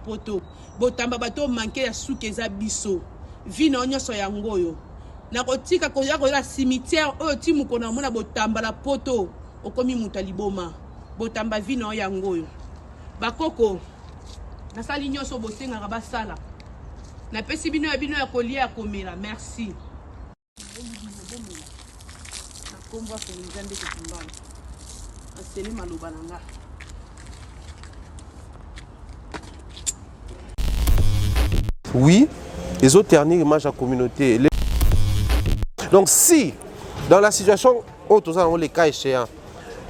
poto. Botamba bato manke ya suki eza biso. Vino nyonso yango yo. Na kotika koya koya cimetière oyo ti mukona mona botamba la poto. Okomi mutaliboma. Botamba vino yango yo. Bakoko. Nasali nyonso bosenga basala. Na pesi bino ya kolia ya komela. Merci. Oui, les autres ternir image à la communauté. Donc si, dans la situation où tous avons les cas échéants,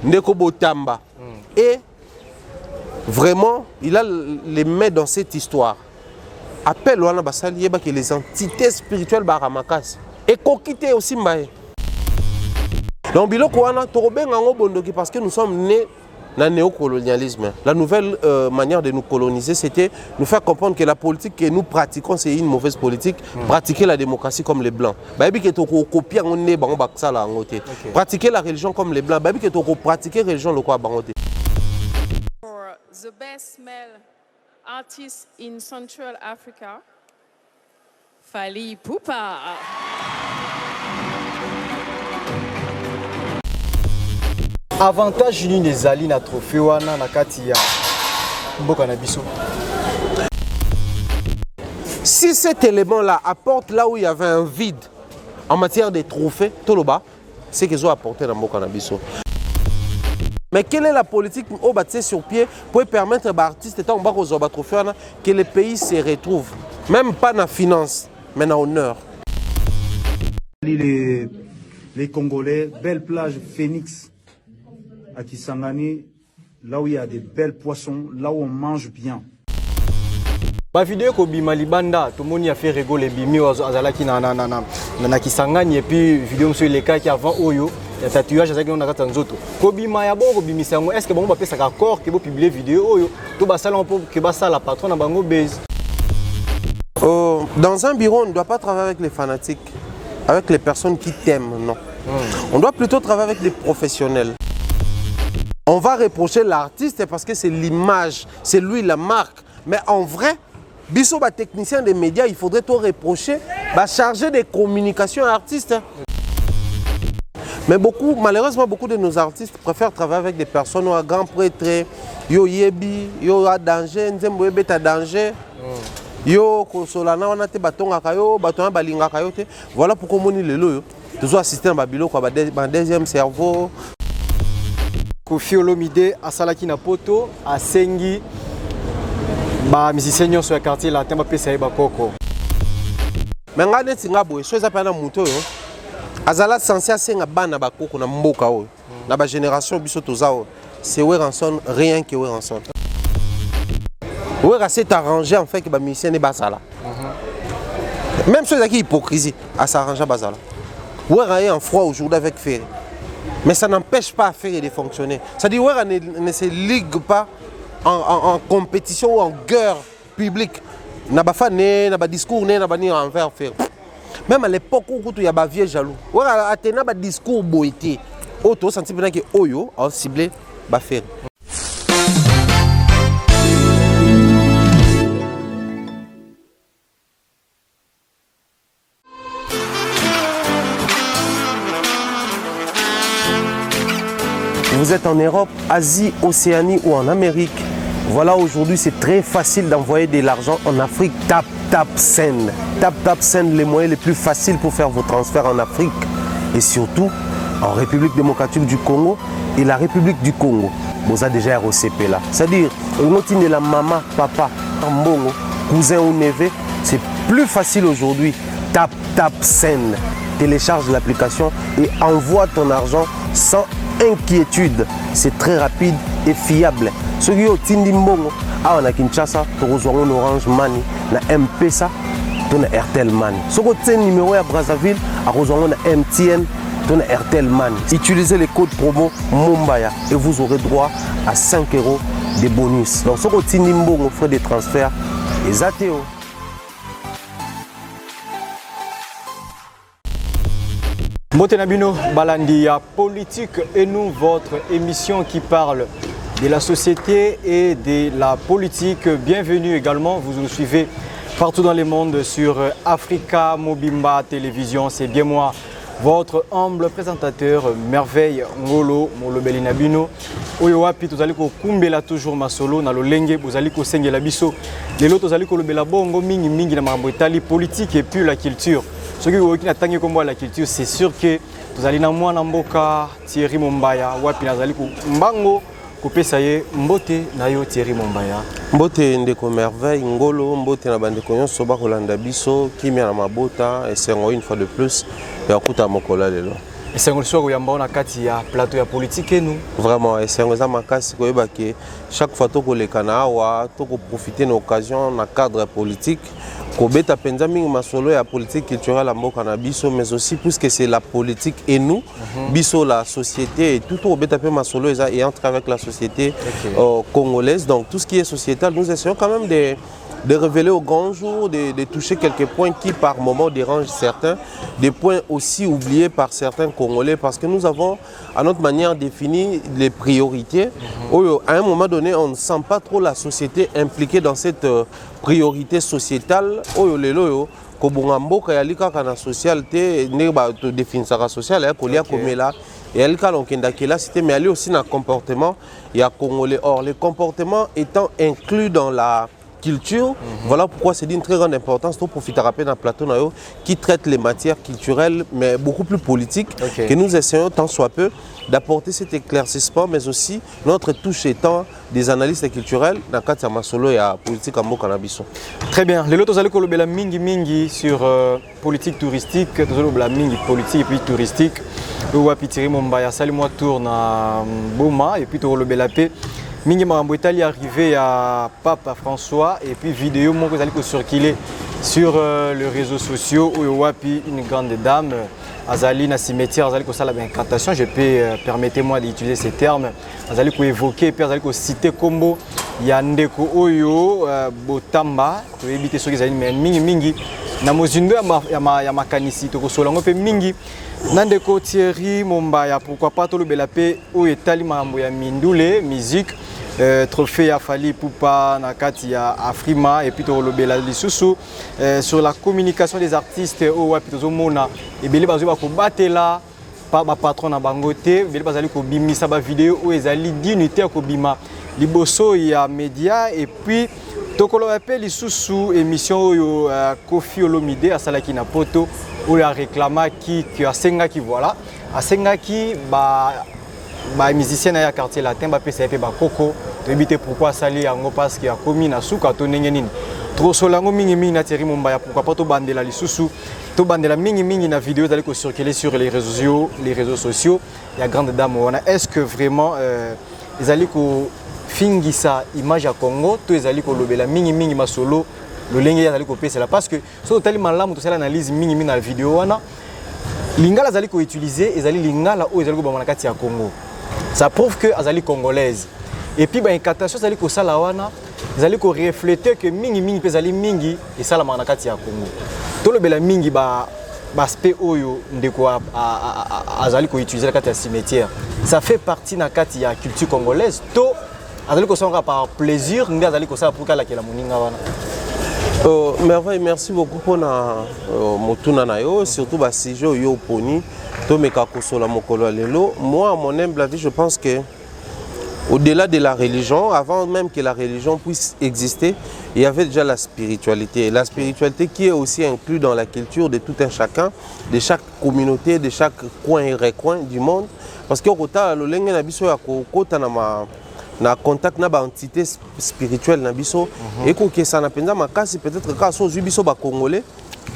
Ndeko Botamba, et vraiment, il a les mains dans cette histoire. Appelle Wana Basali que les entités spirituelles Baramakas. Et Kokite aussi Mbaye. Donc biloko wana torobenga ngo bondoki parce que nous sommes nés dans le néocolonialisme. La nouvelle manière de nous coloniser, c'était nous faire comprendre que la politique que nous pratiquons, c'est une mauvaise politique. Pratiquer la démocratie comme les Blancs. Pratiquer la religion comme les Blancs. Pratiquer la religion comme les Blancs. For the best male artist in Central Africa, Fally Ipupa. Avantage ni ezali na trophée wana na kati ya mboka na biso. Si cet élément-là apporte là où il y avait un vide en matière de trophées, Toloba, c'est qu'ils ont apporté dans mboka na biso. Mais quelle est la politique au bâti sur pied pour permettre aux artistes que le pays se retrouve, même pas dans la finance, mais dans l'honneur. Les Congolais, belle plage Phoenix à Kisangani, là où il y a des belles poissons, là où on mange bien. Ma vidéo ko bima libanda tout le monde a fait rigoler bimi azalaki na Kisangani et puis vidéo monsieur les cas qui avant oyo ya tatouage azaki na kata nzoto ko bima ya bo ko bimisa ngo est-ce que bango ba pesa accord que bo publier vidéo oyo to ba sala pour que ba sala patron na bango base. Dans un bureau on ne doit pas travailler avec les fanatiques, avec les personnes qui t'aiment, non. On doit plutôt travailler avec des professionnels. On va reprocher l'artiste parce que c'est l'image, c'est lui la marque. Mais en vrai, biso ba technicien des médias, il faudrait tout reprocher, chargé de communication à l'artiste. Mais malheureusement, beaucoup de nos artistes préfèrent travailler avec des personnes à grands prêtres, yo yebi, yo a danger, nzembo yebet a danger. Yo kosolana wana te batonga kayo, batonga balinga kayo te. Voilà pourquoi moni lelo yo. Toujours assister à bilo quoi, ba deuxième cerveau. Koffi Olomide asalaki na poto asengi ba musicien nyonso ya quartier latin bapesa ye bakoko. Mais nga neti nga boye so eza pa na muto yo azala censé asenga bana bakoko na mboka oyo na ba génération biso toza oyo c'est Weranson rien que Weranson. Wera s'est arrangé en fait que ba musicien ne basala. Même ceux qui hypocrisie à s'arranger à basala. Wera est en froid aujourd'hui avec Ferry. Mais ça n'empêche pas Ferry de fonctionner. C'est-à-dire Wera ne se ligue pas en compétition ou en guerre publique. Na ba fané, na ba discours né, na ba ni envers Ferry. Même à l'époque où il y a ba vieux jaloux. Wera a tenu ba discours boité. Auto senti bien que Oyo a ciblé ba Ferry. Vous êtes en Europe, Asie, Océanie ou en Amérique. Voilà, aujourd'hui, c'est très facile d'envoyer de l'argent en Afrique. Tap Send. Tap Send, les moyens les plus faciles pour faire vos transferts en Afrique. Et surtout, en République démocratique du Congo et la République du Congo. Vous avez déjà ROCP là. C'est-à-dire, de la maman, papa, mbongo, cousin ou neveu, c'est plus facile aujourd'hui. Tap Send. Télécharge l'application et envoie ton argent sans inquiétude. C'est très rapide et fiable. Ceux qui ont Tindi Mbongo, on a Kinshasa, on a Orange Money, on a M-Pesa, on a Airtel Money. Ceux qui ont numéro à Brazzaville, on a MTN, on a Airtel Money. Utilisez les codes promo Mumbaya et vous aurez droit à 5 € de bonus. Donc ceux qui ont Tindi Mbongo, frais de transfert, les ATO. Motenabino Balandi, politique et nous, votre émission qui parle de la société et de la politique. Bienvenue également, vous nous suivez partout dans le monde sur Africa Mobimba Télévision. C'est bien moi, votre humble présentateur Merveille Ngolo Molobeli Nabino. Oyo wapi tozali ko kumbela toujours masolo na lolenge bozali ko sengela biso. Lelo tozali ko lobela bongo mingi mingi na makambo etali politique et puis la culture. Ce qui na tangi kombo la culture, c'est sûr que tozali na mwana mboka Thierry Mombaya wapi nazali ko mbango kopesa ye mbote na yo Thierry Mombaya. Mbote ndeko Merveille Ngolo mbote na bande nyonso ba kolanda biso kimia na mabota esengo une fois de plus ya kuta mokola lelo. Esengo so ya mbona kati ya plateau ya politique nous. Vraiment esengo za makasi ko yebake chaque fois to kolekana awa to ko profiter na occasion na cadre politique ko beta penza mingi masolo ya politique culturelle mboka na biso mais aussi puisque c'est la politique et nous biso la société et tout au beta pe masolo et entre avec la société congolaise. Donc tout ce qui est sociétal nous essayons quand même de révéler au grand jour, de toucher quelques points qui par moment dérangent certains, des points aussi oubliés par certains Congolais parce que nous avons à notre manière défini les priorités. À un moment donné, on ne sent pas trop la société impliquée dans cette priorité sociétale. Kobungamboka ya lika kana socialité ne ba to définissara social ya kolia komela et elle ka lonkenda kela c'était mais aller aussi dans comportement ya congolais. Or les comportements étant inclus dans la culture, voilà pourquoi c'est d'une très grande importance pour profiter à peine un plateau qui traite les matières culturelles mais beaucoup plus politiques que nous essayons tant soit peu d'apporter cet éclaircissement mais aussi notre touche étant des analystes culturels dans le cadre de masolo et politique en cannabis. Très bien. Les autres allez kolobela mingi mingi sur politique touristique, kolobela mingi politique et puis touristique. Wapi Thierry Mombaya sali moi tourne à Boma et puis kolobela pe mingi makambo etali arrivé à Papa François et puis vidéo mon que allez circuler sur les réseaux sociaux où wapi une grande dame Azali na cimetière Azali ko sala incantation, je peux permettez-moi d'utiliser ces termes. Azali ko évoquer puis Azali ko citer combo ya ndeko oyo botamba to éviter ceux qui azali mais mingi mingi na mozindo ya makanisi to ko solango pe mingi nandeko Thierry Mombaya pourquoi pas to lobela pe oyo etali mambo ya mindule musique trophée ya Fali Pupa na kati ya Afrima et puis to lobela lisusu sur la communication des artistes au wapi to mona et beli bazo ba ko batela pa ba patron na bangote beli bazali ko bimisa ba vidéo o ezali d'unité ko bima liboso ya média et puis tokolo appel lisusu émission oyo Kofi Olomide asalaki na poto o ya réclama ki asenga ki voilà asenga ki ba musicien ya quartier latin ba PCP ba koko to éviter pourquoi sali yango parce qu'il a commis na suka to ndenge nini trop solango mingi mingi na Thierry Mombaya pourquoi pas to bandela lisusu to bandela mingi mingi na vidéo d'aller circuler sur les réseaux sociaux il y a grande dame wana est-ce que vraiment ils allaient ko fingisa image ya Congo to ils allaient ko lobela mingi mingi masolo le lenge ya allaient ko pesa là parce que so tali malamu to sala analyse mingi mingi na vidéo wana lingala zali ko utiliser ils allaient lingala o ils allaient ko ba na kati ya Congo. Ça prouve que azali congolaise. Et puis incantation azali ko sala wana, azali ko refléter que mingi mingi pe azali mingi et sala manakati ya Congo. To le bela mingi ba aspect oyo ndeko azali ko utiliser kati ya cimetière. Ça fait partie na kati ya culture congolaise. To azali ko songa par plaisir, ndi azali ko sala pour kala kela moninga wana. Merveille, merci beaucoup pour motuna na yo, surtout ba sijo yo poni to meka kosola mokolo lelo. Moi à mon humble avis, je pense que au-delà de la religion, avant même que la religion puisse exister, il y avait déjà la spiritualité. La spiritualité qui est aussi inclue dans la culture de tout un chacun, de chaque communauté, de chaque coin et recoin du monde. Parce que kota lo lenge na biso ya kota na contact na ba entité spirituelle na biso et ko kesa na penza makasi peut-être ka so biso ba congolais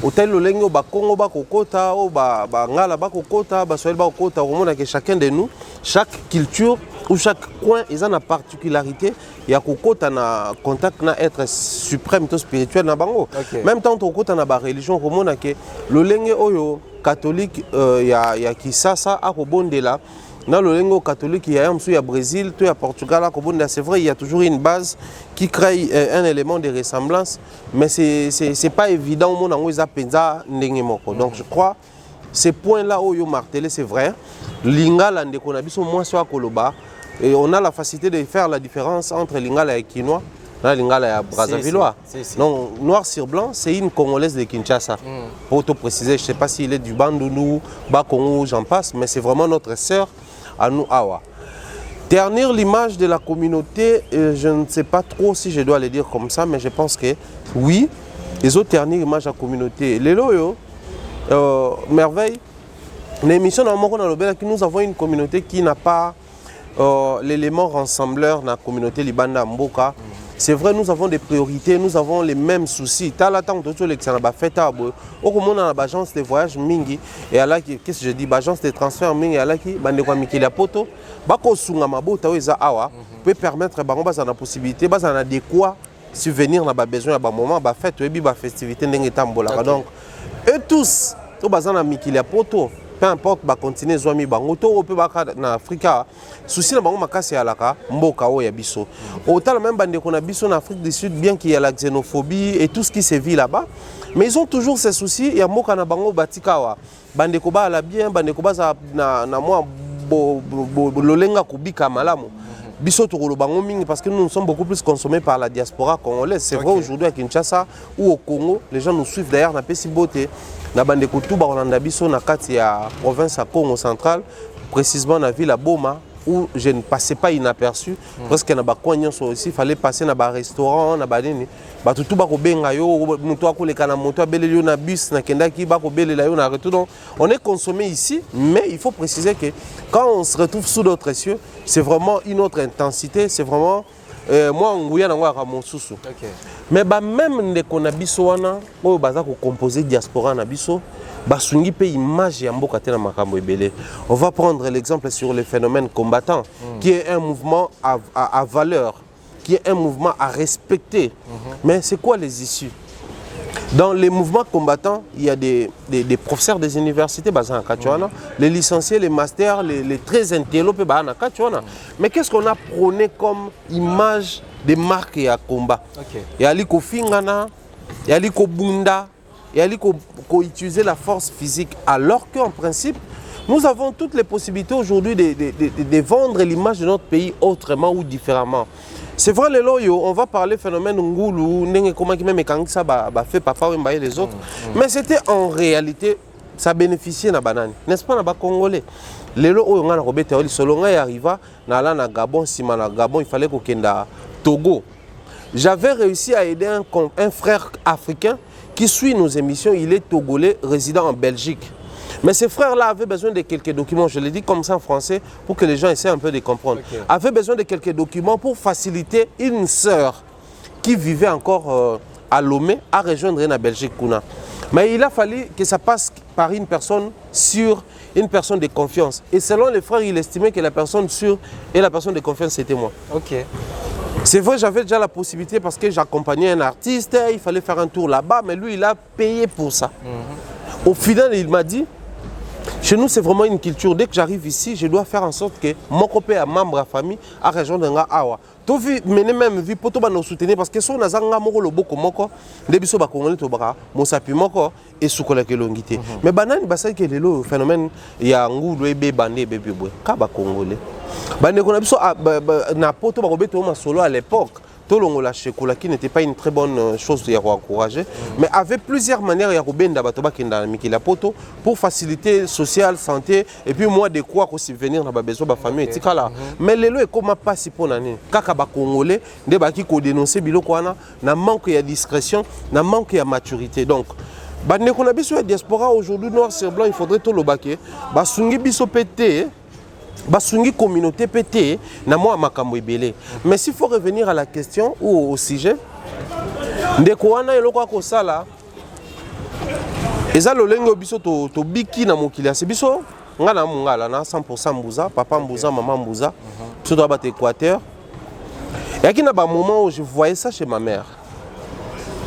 hôtel lo lenge ba Congo ba kokota o ba ngala ba kokota ba soel ba kokota au monde que chacun de nous chaque culture ou chaque coin ils ont une particularité ya kokota na contact na être suprême to spirituel na bango même temps to kokota na ba religion au monde que lo lenge oyo catholique ya Kisasa a ko bondela. Dans le lingo catholique, il y a un Brésil, il y a Portugal, c'est vrai, il y a toujours une base qui crée un élément de ressemblance, mais ce n'est pas évident au monde où ils appellent ça. Donc je crois ces points-là où ils martelé, c'est vrai. Lingala ndeko na biso moi soit koloba Et on a la facilité de faire la différence entre Lingala et Kinois. Lingala et Brazzavillois. Donc, noir sur blanc, c'est une Congolaise de Kinshasa. Pour te préciser, je ne sais pas s'il est du Bandounou, Bakongo, j'en passe, mais c'est vraiment notre sœur à nous, Awa. Ternir l'image de la communauté, je ne sais pas trop si je dois le dire comme ça, mais je pense que oui, ils ont ternir l'image de la communauté. Les loyaux, merveille, l'émission nous avons une communauté qui n'a pas l'élément rassembleur dans la communauté Libanda Mboka. C'est vrai, nous avons des priorités, nous avons les mêmes soucis. Tu as l'attente de tout le fait au monde dans l'agence de voyage Mingi et à la qu'est-ce que je dis, l'agence de transfert Mingi et à la qui bande quoi Mikila Poto, bako sunga mabota weza awa peut permettre bango basa na possibilité basa na adéquat subvenir na ba besoin à ba moment ba fête et ba festivité ndenge tambola. Donc eux tous to basa na Mikila Poto. Peu importe, bah continuer zoami bango to au peu baka na Afrika souci na bango makasi alaka mboka o ya biso autant même bande qu'on a biso en Afrique du Sud bien qu'il y a la xénophobie et tout ce qui se vit là-bas mais ils ont toujours ces soucis ya mboka na bango batikawa bande ko ba la bien bande ko ba na moi lolenga kubika malamu biso to lo bango mingi parce que nous sommes beaucoup plus consommés par la diaspora congolaise. C'est vrai aujourd'hui à Kinshasa ou au Congo les gens nous suivent d'ailleurs na pesi beauté na bande ko tout ba Rolanda biso na kati ya province à Congo central précisément na ville à Boma où je ne passais pas inaperçu parce que na ba coin aussi il fallait passer na ba restaurant na ba nini ba tout ba ko benga yo muto akoleka na moto abeleli na bus na kendaki ba ko belela yo na retour. Donc on est consommé ici mais il faut préciser que quand on se retrouve sous d'autres cieux c'est vraiment une autre intensité, c'est vraiment moi nguya na ngwa mon susu. Mais bah même ne qu'on a biso wana o baza ko composer diaspora na biso basungi pe image ya mboka te na makambo ebele. On va prendre l'exemple sur le phénomène combattant qui est un mouvement à valeur, qui est un mouvement à respecter. Mais c'est quoi les issues? Dans les mouvements combattants, il y a des professeurs des universités, les licenciés, les masters, les très intello. Mais qu'est-ce qu'on a prôné comme image des marques et à combat? Il y a l'iko fingana, il y a l'iko bunda, il y a l'iko utiliser la force physique. Alors qu'en principe, nous avons toutes les possibilités aujourd'hui de vendre l'image de notre pays autrement ou différemment. C'est vrai, les loyaux, on va parler phénomène Ngulu, comment ça fait papa ou les autres. Mais c'était en réalité, ça bénéficiait na banane. N'est-ce pas, na Congolais? Les loyaux, on a Robert Solonga et arriva, na Gabon, si na Gabon, il fallait qu'on à Togo. J'avais réussi à aider un frère africain qui suit nos émissions. Il est togolais, résident en Belgique. Mais ces frères-là avaient besoin de quelques documents, je l'ai dit comme ça en français, pour que les gens essaient un peu de comprendre. Avaient besoin de quelques documents pour faciliter une sœur qui vivait encore à Lomé à rejoindre la Belgique. Mais il a fallu que ça passe par une personne sûre, une personne de confiance. Et selon les frères, il estimait que la personne sûre et la personne de confiance, c'était moi. C'est vrai, j'avais déjà la possibilité parce que j'accompagnais un artiste, il fallait faire un tour là-bas, mais lui, il a payé pour ça. Au final, il m'a dit, chez nous, c'est vraiment une culture. Dès que j'arrive ici, je dois faire en sorte que mon copain, membre de la famille, a rejoint un awa. Tu vis même vie pour nous soutenir parce que si on a un moko le boko moko, debiso ba congolais to baka, mon sapi moko et soukola ke longité. Mais banane basai que le phénomène ya ngulu ebe bandé bébé boy. Ka ba congolais. Bande ko na biso na poto ba robeto ma solo à l'époque. Tolongola Chekola qui n'était pas une très bonne chose à encourager, mais avait plusieurs manières pour faciliter social, santé, et puis moi de quoi subvenir dans besoin de la famille. Mais les lois comment pas si pour l'année. Kaka ba Congolais, des baki ko dénoncer bilokwana, na manque de discrétion, na manque de maturité. Donc, bande ko na biso la diaspora aujourd'hui noir sur blanc, il faudrait tout le baquer. Ba sungi biso pété. Basungi communauté pété na moi makambo ebele. Mais s'il faut revenir à la question ou au sujet, ndeko wana eloko ko sala eza lolengo biso to biki na mokili c'est biso nga na mungala na 100% mbuza, papa mbuza, maman mbuza, biso to bat Équateur. Yaki na ba moment où je voyais ça chez ma mère.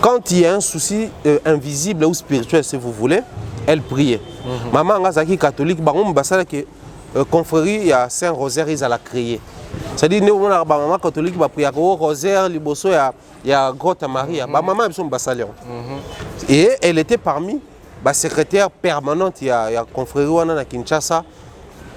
Quand il y a un souci invisible ou spirituel si vous voulez, elle priait. Maman nga zaki catholique bango mbasala ke confrérie, il y a Saint-Rosaire, ils allaient créer. C'est-à-dire que nous avons maman catholique qui a au rosaire, il y a Grotte Marie, maman est son bassalion. Et elle était parmi les secrétaires permanentes, il y a confrérie à Kinshasa,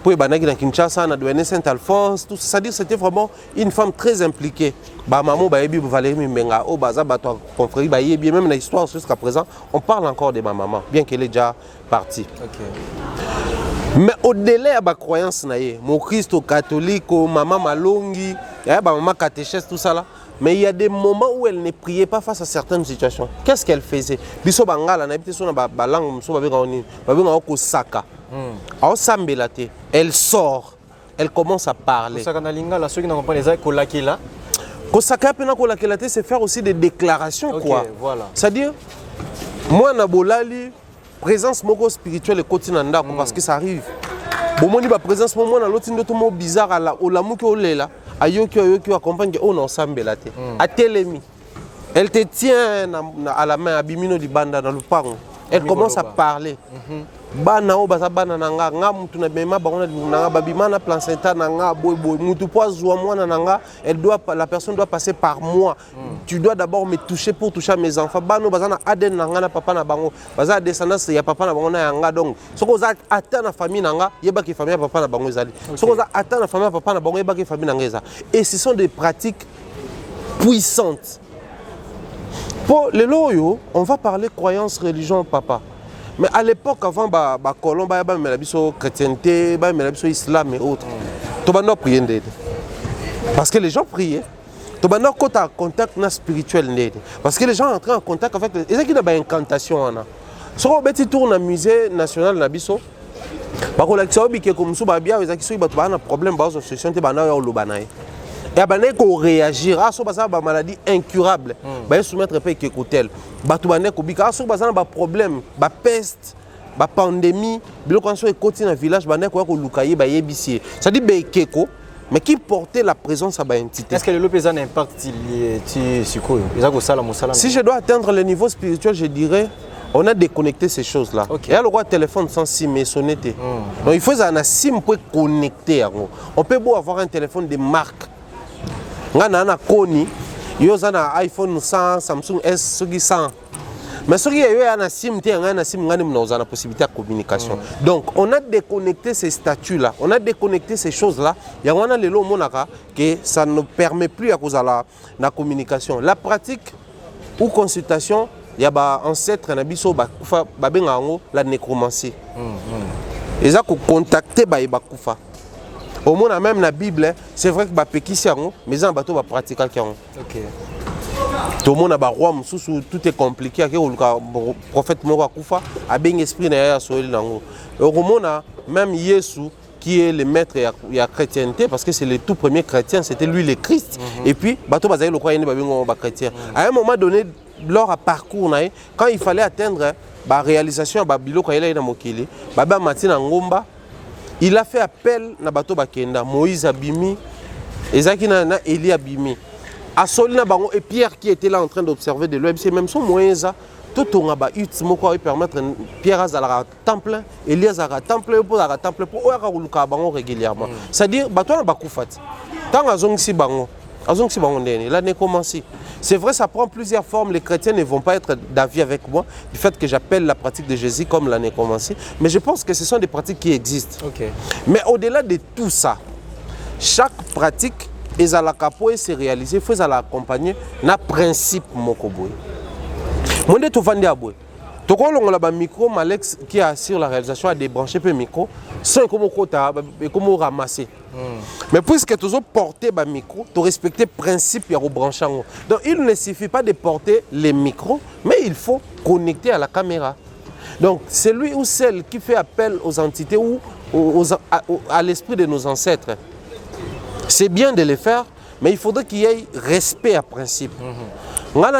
Pour Banaki dans Kinshasa, on a douané Saint-Alphonse, tout ça. C'est-à-dire c'était vraiment une femme très impliquée. Bah maman, bah Ebi, Valérie Mbenga, oh baza, bah toi confrérie, bah Ebi, même dans l'histoire jusqu'à présent, on parle encore de ma maman, bien qu'elle est déjà partie. Mais au-delà de la croyance, mon Christ catholique, maman malongi, maman catéchèse, tout ça là. Mais il y a des moments où elle ne priait pas face à certaines situations. Qu'est-ce qu'elle faisait? Biso bangala, elle sort, elle commence à parler. C'est faire aussi des déclarations. Quoi. Voilà. C'est-à-dire, moi, Nabolali, présence moko spirituelle et quotidienne, parce que ça arrive. Bon, moi, la présence moi, dans l'autre monde bizarre à la olamu que là, ayoki accompagne que on ensemble là. À Télémi, elle te tient à la main à Bimino di banda dans le parc. Elle commence à parler. Bana o baza bana nanga nga mutu na bema ba na babimana placenta nanga boy boy mutu po azwa mwana nanga la personne doit passer par moi. Tu dois d'abord me toucher pour toucher à mes enfants. Bano baza na aden nanga na papa na bango baza descendance ya papa na bango na yanga donc soko za ata na famille nanga yeba ki famille papa na bango ezali soko za ata na famille papa na bango yeba ki famille nanga eza. Et ce sont des pratiques puissantes. Pour les loyaux, on va parler croyance, religion, papa. Mais à l'époque, avant, colon, chrétienté, islam et autres, tu vas prier. Parce que les gens priaient. Tu vas en contact spirituel. Parce que les gens entraient en contact avec. Et c'est qu'il y a une incantation. Si on tourne au musée national, il y a un problème. Et il faut réagir à une maladie incurable. Il faut soumettre un peu de cocktail. Il faut un problème, une peste, une pandémie. Il faut dans le village, c'est-à-dire mais qui portait la présence à l'entité. Est-ce que le lopez a un impact Si je dois atteindre le niveau spirituel, je dirais on a déconnecté ces choses-là. Il y a le droit de téléphone sans SIM et sonner. Donc il faut un SIM pour connecter. On peut beau avoir un téléphone de marque. Ngana koni yoza na iPhone 100 Samsung S100 mais ce qui est un SIM ngana SIM ngani mnaoza na possibilité de communication. Donc on a déconnecté ces statuts là, on a déconnecté ces choses là. Il y a wana lelo monaka que ça ne permet plus à cause de la communication. La pratique ou consultation, il y a ba ancêtre na biso ba kufa ba benga ngo la nécromancie. Et ça ko contacter ba kufa. Au moins, même dans la Bible, c'est vrai que les gens mais les bateaux pratiquent. Tout le monde a roi, tout est compliqué. Le prophète Morakoufa a bien esprit derrière ce au monde, même Jésus, qui est le maître de la chrétienté, parce que c'est le tout premier chrétien, c'était lui le Christ. Et puis, bateau bazaï le croyait chrétien. À un moment donné, lors à parcours, quand il fallait atteindre la réalisation de Babilo, quand il est dans Mokili, Baba Martin Ngomba. Il a fait appel à Bato Bakenda, Moïse Abimi, Ezaki na Eli Abimi. Asolina Bango et Pierre qui était là en train d'observer de l'OMC, même son Moïse, tout on a battu, moko permettre Pierre Azara temple, Elias Azara temple pour Azara temple pour Oyaruka Bango régulièrement. C'est-à-dire, Bato na Bakoufat. Tant Azong si Bango, l'année commencée. C'est vrai, ça prend plusieurs formes. Les chrétiens ne vont pas être d'avis avec moi du fait que j'appelle la pratique de Jésus comme l'année commencée. Mais je pense que ce sont des pratiques qui existent. Mais au-delà de tout ça, chaque pratique est à la capo et c'est réalisé, il faut l'accompagner dans le principe mokoboy. Moi, je suis à boy. Donc, on a un micro, Malex qui assure la réalisation a débranché le micro, sans comment ramasser. Mais puisque tu as porté le micro, tu respectes le principe de brancher. Donc, il ne suffit pas de porter les micros, mais il faut connecter à la caméra. Donc, c'est lui ou celle qui fait appel aux entités ou à l'esprit de nos ancêtres. C'est bien de le faire, mais il faudrait qu'il y ait respect à principe. À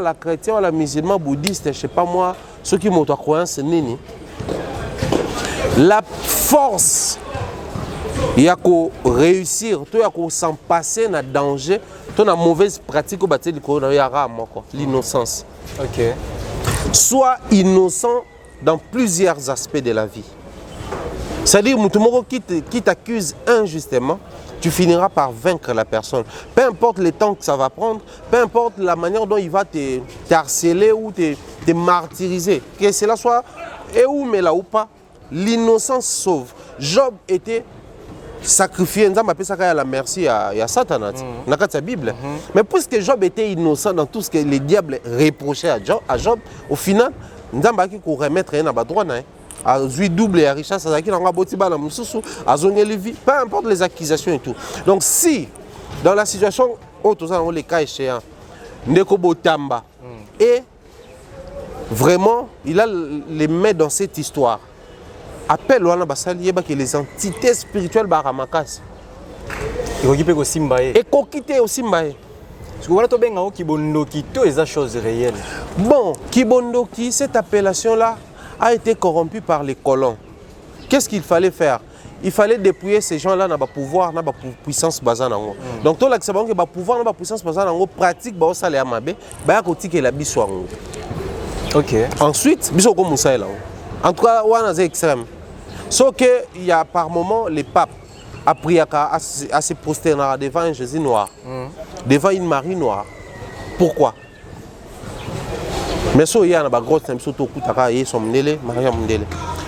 la chrétien, à la musulman, bouddhiste, je ne sais pas moi, ceux qui m'ont croyance, nini. La force, il y a qu'à réussir, il y a qu'à s'en passer dans le danger, dans la mauvaise pratique, l'innocence. Sois innocent dans plusieurs aspects de la vie. C'est-à-dire, qui t'accuse injustement, tu finiras par vaincre la personne. Peu importe le temps que ça va prendre, peu importe la manière dont il va te harceler ou te martyriser. Que cela soit et ou mais là ou pas, l'innocence sauve. Job était sacrifié, nous avons ça à la merci à Satan, dans la Bible. Mais puisque Job était innocent dans tout ce que les diables reprochaient à Job, au final, nous avons remettre un droit. À double et à richesse, peu importe les accusations et tout. Donc si, dans la situation où tous les cas échéants, Ndeko Botamba, et vraiment, il a les mains dans cette histoire, appelle que les entités spirituelles baramakas. Et kokite aussi mbaye. Bon, Kibondoki, cette appellation-là a été corrompue par les colons. Qu'est-ce qu'il fallait faire? Il fallait dépouiller ces gens-là dans le pouvoir, dans la puissance basée. Donc, tout l'accès que le pouvoir, dans la puissance basée, pratique, ça les amabe, la bisou. Ok. Ensuite, bisou comme ça là. En tout cas, on a extrême. Sauf qu'il y a par moment les papes appris à se prosterner devant un Jésus noir, devant une Marie noire. Pourquoi? Mais si il y a une grosse tempe, surtout que son mnele, Maria mnele.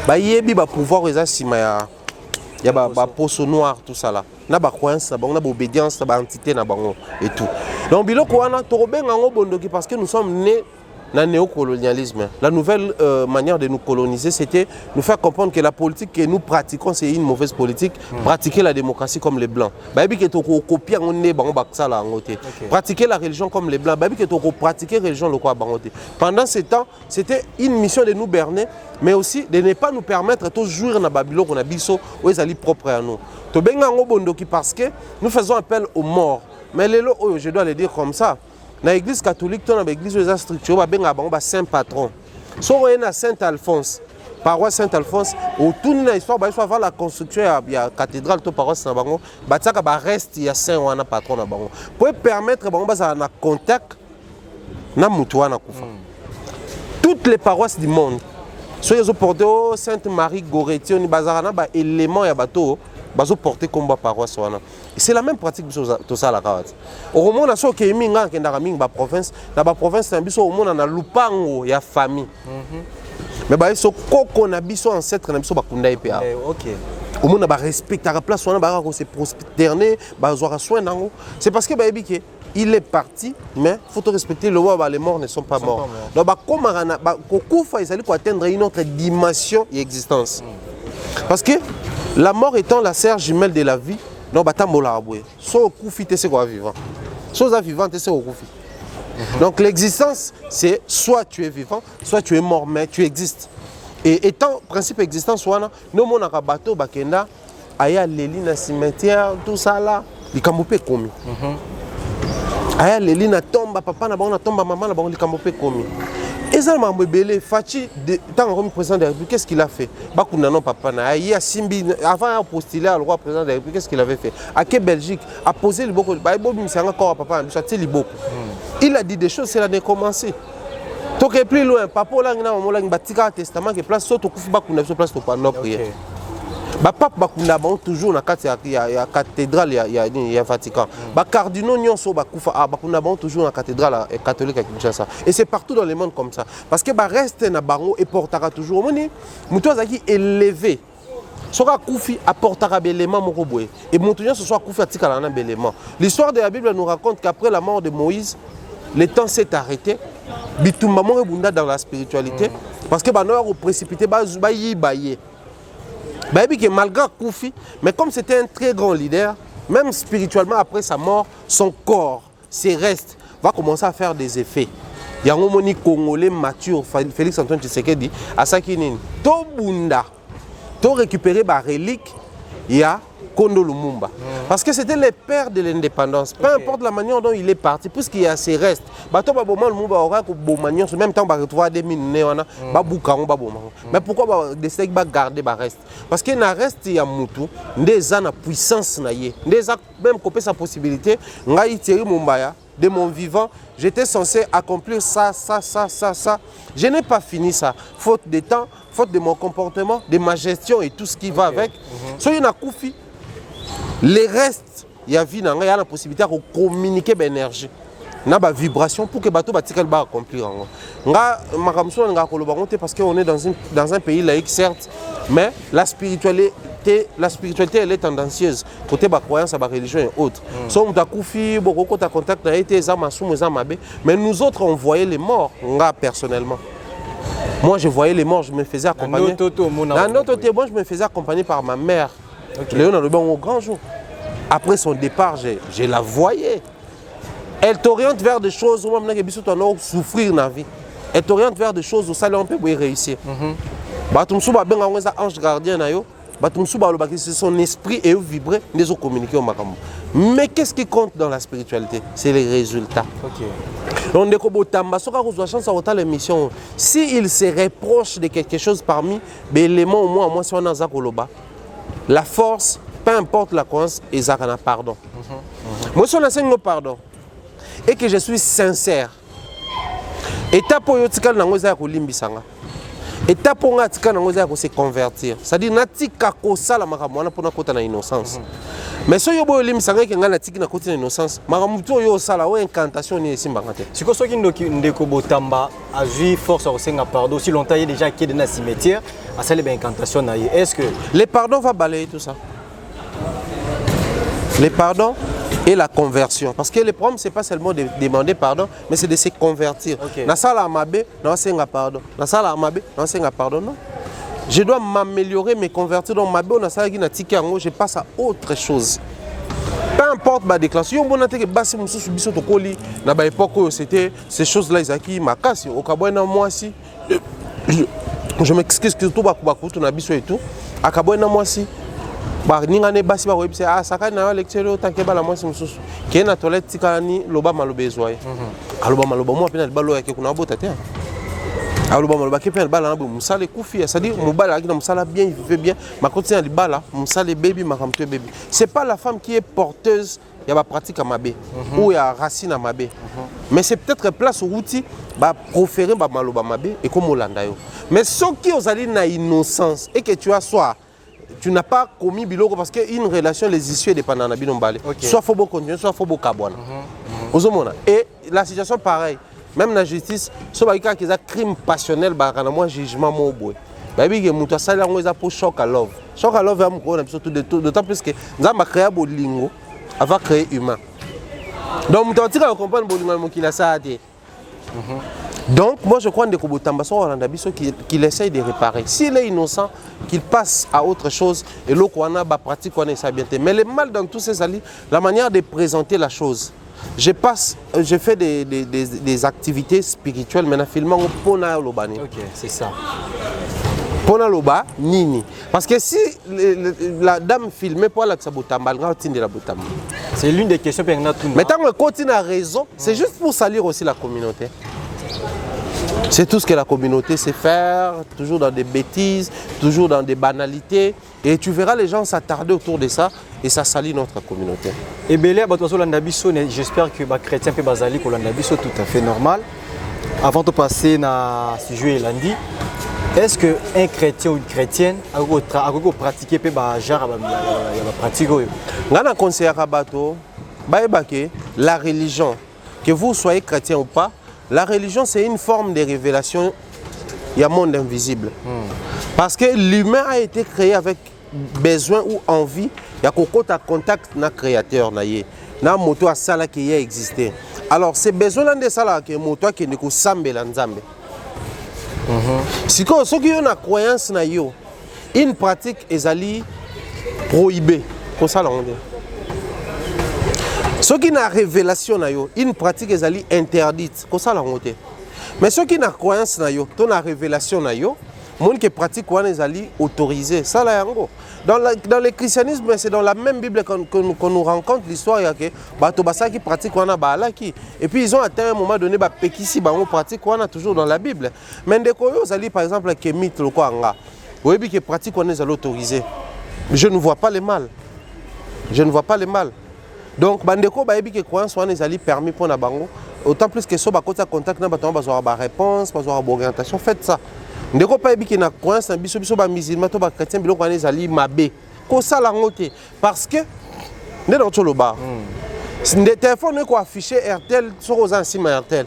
Bah il y a pouvoir il y a poisson noir tout ça là. Na ba croyance, na obédience, na entité na bango et tout. Donc biloko wana to ben ngo bondoki parce que nous sommes nés dans le néocolonialisme. La nouvelle manière de nous coloniser, c'était nous faire comprendre que la politique que nous pratiquons, c'est une mauvaise politique. Pratiquer la démocratie comme les Blancs. Pratiquer la religion comme les Blancs. Pratiquer la religion locale. Pendant ce temps, c'était une mission de nous berner, mais aussi de ne pas nous permettre de jouer dans la Babylone qu'on a biso où ils allaient propre à nous. Parce que nous faisons appel aux morts. Mais je dois le dire comme ça. Dans l'église catholique, dans l'église structurée, il y a un saint patron. Si on est à Saint-Alphonse, paroisse Saint-Alphonse, autour de l'histoire, il faut avoir la construction de la cathédrale de paroisse, il reste il y a saint patron. Pour permettre de contact toutes les paroisses du monde. Si vous portez Sainte-Marie Goretti, on a un élément de bateau. Bazo porter combat paroisse wana. C'est la même pratique tout ça la carte. Au moment na so ke minga ke ndaka minga ba province, na ba province na biso au moment na lupango ya famille. Mais ba so koko na biso ancêtre na biso ba kunda epea. OK. Au moment na ba respecter la place wana ba ko se prosterner, ba zo soin nango. C'est parce que ba ebike il est parti, mais il faut respecter le roi, les morts ne sont pas morts. Donc ba komara ba kokufa ils allaient pour atteindre une autre dimension d'existence. Parce que la mort étant la sœur jumelle de la vie, donc donc l'existence, c'est soit tu es vivant, soit tu es mort, mais tu existes. Et étant principe existence, nous avons un bateau, aya leli na cimetière, tout ça là, il kamopé komi. Aya leli na tomba, papa na bango na tomba, maman na bango il kamopé komi. Et ça m'a embellé. Fachi, tant que président de la République, qu'est-ce qu'il a fait? Bakuna non papa na. Il y a Simbi avant de postuler à le roi président de la République, qu'est-ce qu'il avait fait? À quelle Belgique a posé le beaucoup. C'est encore papa. Il a dit des choses, c'est l'année commencée. Donc plus loin, papa là na mo là batika testament que place soto kufi bakuna sur place pour pas prier. Ba pape bakunda ba toujours na kati ya cathédrale ya Vatican. Ba cardinaux nyonso bakufa bakunda ba toujours na cathédrale catholique à Kinshasa. Et c'est partout dans le monde comme ça parce que ba reste na bango et portera toujours moni muto azaki élevé. Soka kufi apportera belément moko boye et muto nyonso soit kufi atikala na belément. L'histoire de la Bible nous raconte qu'après la mort de Moïse, le temps s'est arrêté. Bitumba mo rebunda dans la spiritualité parce que ba no précipité ba yibaye. Malgré Koufi, mais comme c'était un très grand leader, même spirituellement après sa mort, son corps, ses restes, va commencer à faire des effets. Il y a un moment congolais mature, Félix Antoine Tshisekedi, à Sakinine, to bunda, to récupérer ma relique, il y a Kondo Lumumba. Parce que c'était le père de l'indépendance. Peu importe la manière dont il est parti, puisqu'il y a ses restes. Lumumba aura en même temps, retrouver des mines, mais pourquoi décider de garder les restes? Parce qu'il y a un reste, il y a Moutou, des ans de puissance, même copier sa possibilité, de mon vivant, j'étais censé accomplir ça. Je n'ai pas fini ça. Faute de temps, faute de mon comportement, de ma gestion et tout ce qui va avec. Soyez na koufi. Les restes, il y a la possibilité de communiquer l'énergie. Il y a une vibration pour que le bateau va accomplir. Parce qu'on est dans un pays laïque, certes, mais la spiritualité la spiritualité elle est tendancieuse côté ba croyance ba religion et autres. So on t'a koufi beaucoup ta contact na été za masumu za mabe, mais nous autres on voyait les morts nga personnellement. Moi je voyais les morts, je me faisais accompagner. Dans notre témoin, je me faisais accompagner par ma mère. Okay. Léon a au grand jour. Après son départ, je la voyais. Elle t'oriente vers des choses où on a souffrir dans la vie. Elle t'oriente vers des choses où ça on peut réussir. Batumsuba benga ngeza ange gardien na yo, batumsuba lo bakisi son esprit et vibrer les autres communiquer au makambo. Mais qu'est-ce qui compte dans la spiritualité? C'est les résultats. OK. On est comme Tamba, soka ko chance à l'émission. Si il se reproche de quelque chose parmi les éléments au moins si on a za koloba, la force, peu importe la croyance, et ça a pardon. Moi si on enseigne le pardon et que je suis sincère. Étape où yotikal na ngoza ko limbisanga. Étape où ngatikal na ngoza ko se convertir. C'est-à-dire natika ko sala makamwana pona kota na innocence. Mais si vous avez une innocence, vous avez une incantation. Si vous avez une force à pardon, si longtemps il y a déjà qui est dans le cimetière, c'est une incantation. Est-ce que les pardons vont balayer tout ça? Les pardons et la conversion. Parce que le problème, ce n'est pas seulement de demander pardon, mais c'est de se convertir. Dans ça, pardon. Dans ça, pardon. Non. Je dois m'améliorer, me convertir dans ma vie. Je passe à autre chose. Peu importe ma déclaration. C'était ces choses-là, je m'excuse que tout et tout. Ningane basi ba webse ah saka na lecture tankeba la mwasi mususu ke na toilette tikani loba maloba ezwaye aloba maloba mo pena libalo yake kuna bota te aloba maloba ke pena libala na musale kufi c'est-à-dire mobala akina musala bien il fait bien ma continue libala musale baby makamto baby c'est pas la femme qui est porteuse il y a ba pratique à mabe ou il y a racine à mabe mais c'est peut-être place au outil ba proférer ba maloba mabe et comme olanda yo mais ceux qui ont allé na innocence et que tu as soit tu n'as pas commis biloko parce qu'une relation, les issues dépendent de binombale. Soit faut beaucoup continuer, soit faut beaucoup cabouana. Et la situation pareille. Même dans la justice, si il y a un crime passionnel, il y a un jugement mobile. Il y a un choc à love. Choc à love, d'autant plus que nous avons créé un bolingo avant de créer humain. Donc, tu vas comprendre qu'il a ça. Donc, moi je crois qu'il essaye de réparer. S'il est innocent, qu'il passe à autre chose et l'eau qu'on a pratique, ça bien. Mais le mal dans tous ces alliés, la manière de présenter la chose. Je fais des activités spirituelles, mais finalement, pour l'obani. Ok, c'est ça. Pour l'oba, nini. Parce que si la dame filmait pour la Botamba, c'est l'une des questions que nous avons. Mais tant qu'on continue à raison, c'est juste pour salir aussi la communauté. C'est tout ce que la communauté sait faire, toujours dans des bêtises, toujours dans des banalités. Et tu verras les gens s'attarder autour de ça et ça salit notre communauté. Et Belé, j'espère que les chrétiens peuvent aller pour l'andabiso tout à fait normal. Avant de passer à ce sujet lundi, est-ce qu'un chrétien ou une chrétienne a pratiqué la conseil la religion, que vous soyez chrétien ou pas, la religion, c'est une forme de révélation. Il y a un monde invisible. Parce que l'humain a été créé avec besoin ou envie. Il y a un contact avec le créateur. Il y a un moto à ça qui a existé. Alors, c'est besoin de ça que moto qui est sambe la nzambe. Si ceux qui ont une croyance, une pratique est prohibée. Comme ça, on dit. Ceux qui ont une révélation, une pratique est interdite. Mais ceux qui ont une croyance, une révélation, les gens qui pratiquent est autorisé. Dans le christianisme, c'est dans la même Bible qu'on nous rencontre l'histoire que les qui pratiquent et puis ils ont atteint un moment donné qui pratique toujours dans la Bible. Mais par exemple, qui mythe le quoi qui pratique est autorisé. Je ne vois pas le mal. Je ne vois pas le mal. Donc, bandeko ba que croyance wana ezali permis pour na bango autant plus que so ba kota contact na bato ba ba réponse ba orientation faites ça ndeko pa ebi que na croyance na biso ba musulman to ba chrétien biloko wana ezali mabe ko sala ngote parce que ne dans le bar le téléphone ko afficher RTL sur aux anciens RTL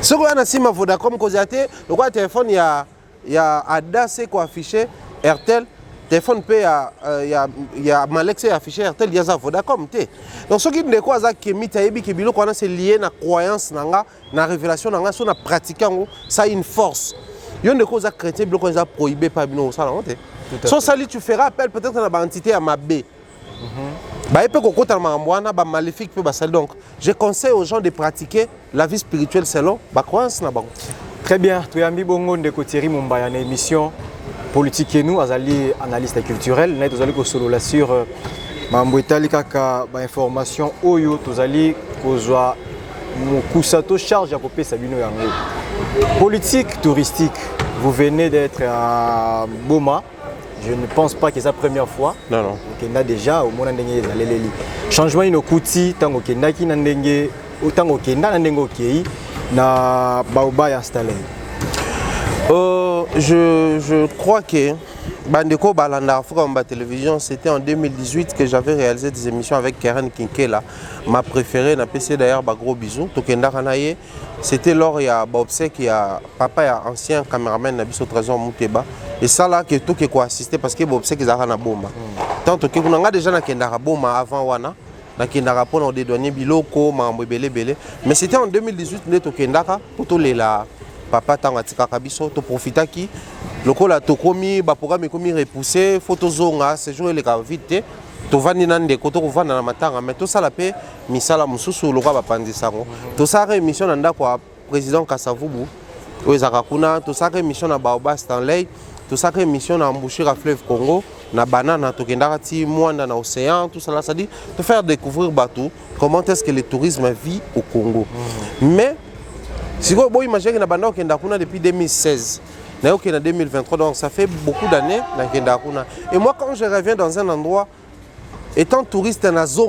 sur on a sima Vodacom ko zate le téléphone il y a Ada c'est ko afficher RTL téléphone peut il y a Malex affiché RTL il y a Vodacom té donc ce qui ndeko aza kemi tayebi ke biloko wana c'est lié na croyance nanga na révélation nanga so na pratiquer ça a une force yo ndeko za chrétien biloko za prohibé pas bino ça là té so sali tu feras appel peut-être na ba entité à Mabé ba epé kokota na mambwana ba maléfique pe ba sali donc je conseille aux gens de pratiquer la vie spirituelle selon ba croyance na bango. Très bien, tu as mis bongo ndeko Thierry Mumbaya na émission politique et nous azali analyste culturel na tozali ko solo la sur mambo etali kaka ba information oyo tozali kozwa mokusato charge ya kopesa bino yango. Politique touristique, vous venez d'être à Boma. Je ne pense pas que c'est la première fois. Non, non. On a déjà au moins ndenge zaleleli. Changement inokuti tango kendaki na ndenge tango kenda na ndenge okei na baoba installé. Je crois que Bandeko Balanda Africa Télévision, c'était en 2018 que j'avais réalisé des émissions avec Karen Kinkela, ma préférée, n'a PC d'ailleurs, gros bisous. C'était lors il y a Bobsek, il y a papa, il y a ancien caméraman Nabiso Trésor Mouteba. Et ça là que tout qui est assisté parce que Bobsek ils ont bomba. Tant que on a déjà na Kendara bomba avant wana, na Kendara pour nos dédouaniers biloko, mambo belé. Mais c'était en 2018 né to Kendara pour tous les là. Papa tangatika kabiso to profita ki lokola to komi ba programme komi repousser photo zonga ce jour les vite to vandi nande ko to vanda na matanga mais to sala pe misala mususu lokola ba pandisango to sara émission na ndako président Kasavubu oezaka kuna to sara émission na Baoba Stanley to sara émission na Mbushira Fleuve Congo na banana to kendaka ti mwanda na océan tout ça là ça dit te faire découvrir bateau comment est-ce que le tourisme vit au Congo mais si vous voyez, imaginez que nous avons depuis 2016, nous avons en 2023, donc ça fait beaucoup d'années. Et moi, quand je reviens dans un endroit, étant touriste, je suis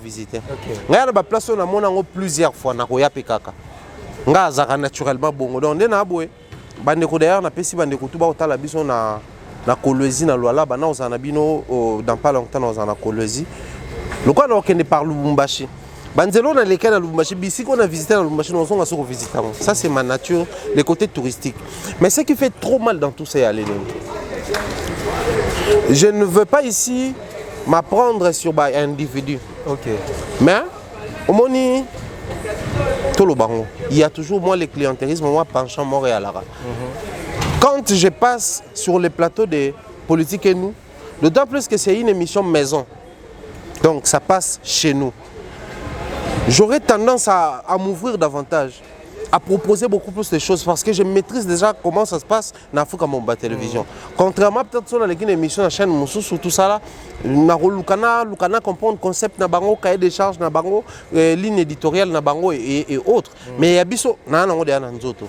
visiter. Je suis à place où je suis plusieurs fois. Je suis naturellement bon. Donc, je suis d'ailleurs, je na Kolwezi na Luala, dans pas longtemps, nous avons Kolwezi. Le quoi, nous parlons de Lubumbashi. Banzelo na lesquels à Lubumbashi, si on a visité à Lubumbashi, nous avons visité. Ça c'est ma nature, les côtés touristiques. Mais ce qui fait trop mal dans tout ça, c'est aller. Je ne veux pas ici m'apprendre sur un individu. Ok. Mais au moni, tout le bango. Il y a toujours moi le clientélisme, moi penchant Montréal. Quand je passe sur les plateaux des politiques et nous, d'autant plus que c'est une émission maison. Donc ça passe chez nous. J'aurais tendance à m'ouvrir davantage, à proposer beaucoup plus de choses parce que je maîtrise déjà comment ça se passe dans Africa Momba Télévision. Contrairement peut-être sur une émission à la chaîne Moussous, tout ça là, Lukana comprendre concept na bango, cahier des charges na bango, ligne éditoriale na bango et autres. Mais il y a biso na nango de ananzoto.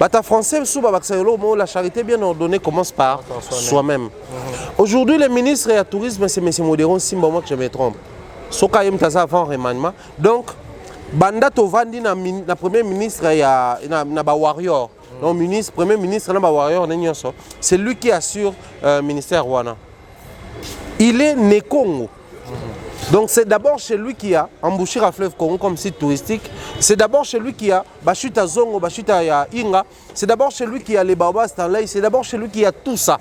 Bata français sous babaksayolo la charité bien ordonnée commence par soi-même. Aujourd'hui le ministre et à tourisme c'est M. Modéron Simba, moi que je me trompe. Soka yem taza avant remaniement. Donc banda to vandi na premier ministre ya na ba warrior. Donc ministre premier ministre na ba warrior na nyonso. C'est lui qui assure ministère wana. Il est né Congo. Donc c'est d'abord chez lui qui a embouché à Fleuve Congo comme site touristique. C'est d'abord chez lui qui a Bachuta Zongo, Bachuta ya Inga. C'est d'abord chez lui qui a les Baobas Stanley. C'est d'abord chez lui qui a tout ça.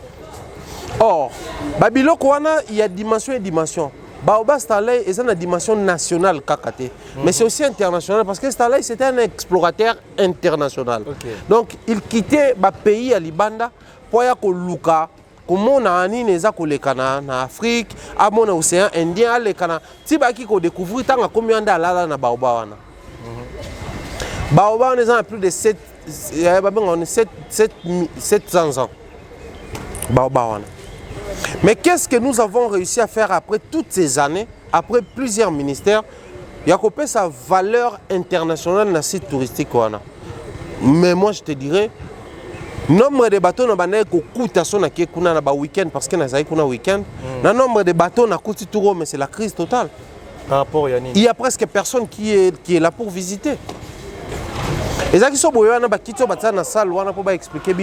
Or, Babiloko wana il y a dimension et dimension. Baobab Stanley est une dimension nationale kakate, mais c'est aussi international parce que Stanley c'était un explorateur international. Donc il quittait le pays à Libanda pour y aller comment on a en Afrique, à mon océan Indien, à l'Ekana. Si baki ko découvrir tant combien d'années na Baobab wana. Baobab on a plus de 700 ans. Baobab wana. Mais qu'est-ce que nous avons réussi à faire après toutes ces années, après plusieurs ministères? Il y a coupé sa valeur internationale dans le site touristique. Mais moi je te dirais, nombre de bateaux dans le week-end, parce qu'il y a un week-end, le nombre de bateaux dans le tour, mais c'est la crise totale. Il y a presque personne qui est là pour visiter. Et ça qui sont pour expliquer,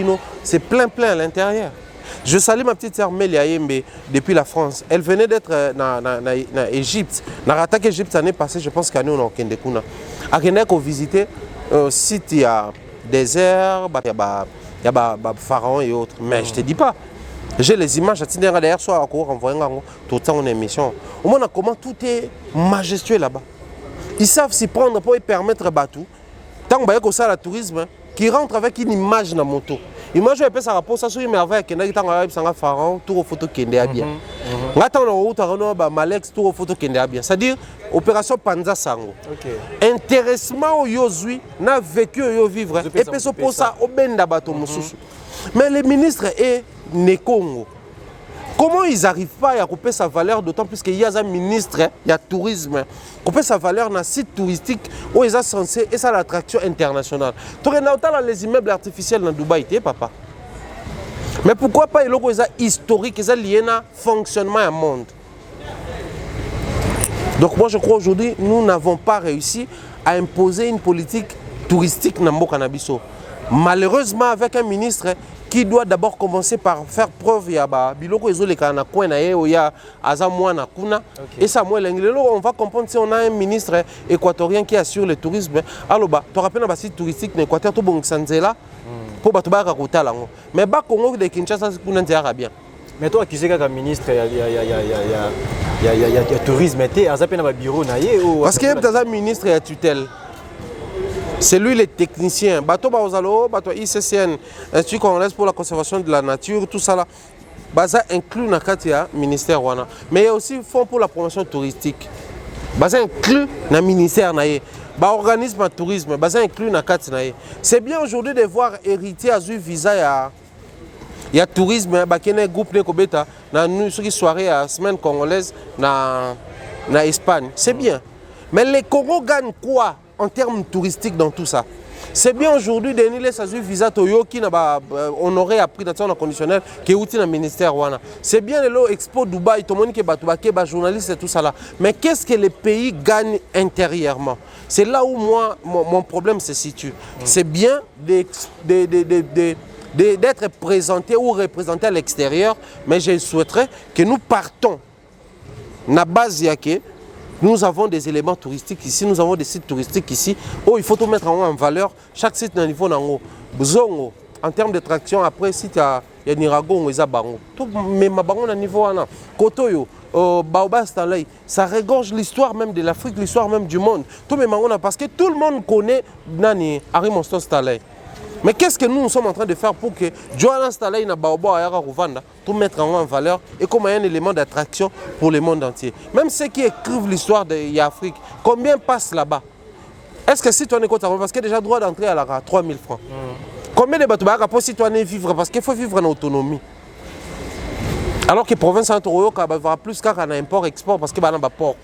c'est plein à l'intérieur. Je salue ma petite sœur Melia Yembe depuis la France. Elle venait d'être en Égypte. Dans l'attaque Égypte l'année passée, je pense qu'à nous, on a visité un site, il y a désert, il y a pharaon et autres. Mais je ne te dis pas, J'ai les images, d'ailleurs, soit à quoi renvoyer tout le temps en émission. Au moins, comment tout est majestueux là-bas. Ils savent s'y prendre pour y permettre Batou. Tant que ça, le tourisme, qui rentre avec une image dans la moto. Image, je ça rapport ça sur une merveille qui est en pharaon, tout au photo qui est bien. Maintenant, on route Malex, tout au photo qui est bien. C'est-à-dire, opération Panza Sango. Intéressement au Yozui, n'a vécu au vivre. Et puis, c'est pour ça, au Benda Bato Moussou. Mais les ministres et les Congo, comment ils n'arrivent pas à couper sa valeur, d'autant plus qu'il y a un ministre, il y a tourisme, couper sa valeur dans un site touristique où ils sont censés, et ça l'attraction internationale. Tu regardes dans les immeubles artificiels dans Dubaï, papa. Mais pourquoi pas les locaux historiques, ils sont liés à fonctionnement du monde. Donc moi je crois aujourd'hui, nous n'avons pas réussi à imposer une politique touristique dans le Canabiso. Malheureusement, avec un ministre qui doit d'abord commencer par faire preuve, il y a biloko ezole kana coin na ye oya azamwa na kuna et ça moi on va comprendre si on a un ministre équatorien qui assure le tourisme. Alors tu rappelles un site touristique en Équateur to bon sanzela pour ba to ba ka kotala ngo. Mais ba Congo de Kinshasa kuna ntia bien. Mais toi accusé comme ministre il y a tourisme et azapé na ba bureau na ye ou parce que dans un ministre à tutelle. C'est lui les techniciens. Bateau Baozalo, bateau ICCN, Institut congolais pour la conservation de la nature, tout ça là. Baza inclut dans le ministère Wana. Mais il y a aussi le fonds pour la promotion touristique. Baza inclut dans le ministère Naye. Organisme tourisme, Baza inclut dans le Naye. C'est bien aujourd'hui de voir héritier à visa il y a tourisme, il y a un groupe de Kobeta, dans une soirée à semaine congolaise dans Espagne. C'est bien. Mais les Congo gagnent quoi en termes touristiques dans tout ça? C'est bien aujourd'hui de nier ça visa Toyo qui n'a pas honoré à prix d'attente conditionnel qui est outil dans le ministère Wana. C'est bien le Expo Dubaï, tout le monde qui est journaliste et tout ça là. Mais qu'est-ce que les pays gagnent intérieurement? C'est là où moi mon problème se situe. C'est bien d'être présenté ou représenté à l'extérieur, mais je souhaiterais que nous partons na base yake. Nous avons des éléments touristiques ici, nous avons des sites touristiques ici. Oh, il faut tout mettre en valeur. Chaque site dans le niveau d'en haut. Zongo, en termes de traction, après, si il y a Nirago, il y a Bango. Tout, mais ma Bango, dans le niveau d'en haut. Kotoyo, Baobab, ça regorge l'histoire même de l'Afrique, l'histoire même du monde. Tout, mais parce que tout le monde connaît Nani, Harry Monster Staley. Mais qu'est-ce que nous sommes en train de faire pour que Johanna Staley na Baobab à Rwanda tout mettre en valeur et comme un élément d'attraction pour le monde entier. Même ceux qui écrivent l'histoire de l'Afrique, combien passent là-bas? Est-ce que si tu en es content, parce qu'il y a déjà droit d'entrée à la 3 000 francs. Combien de bateaux pour si tu en es vivre? Parce qu'il faut vivre en autonomie. Alors que la province de Toroyo va plus qu'à un import-export parce qu'il y a un port.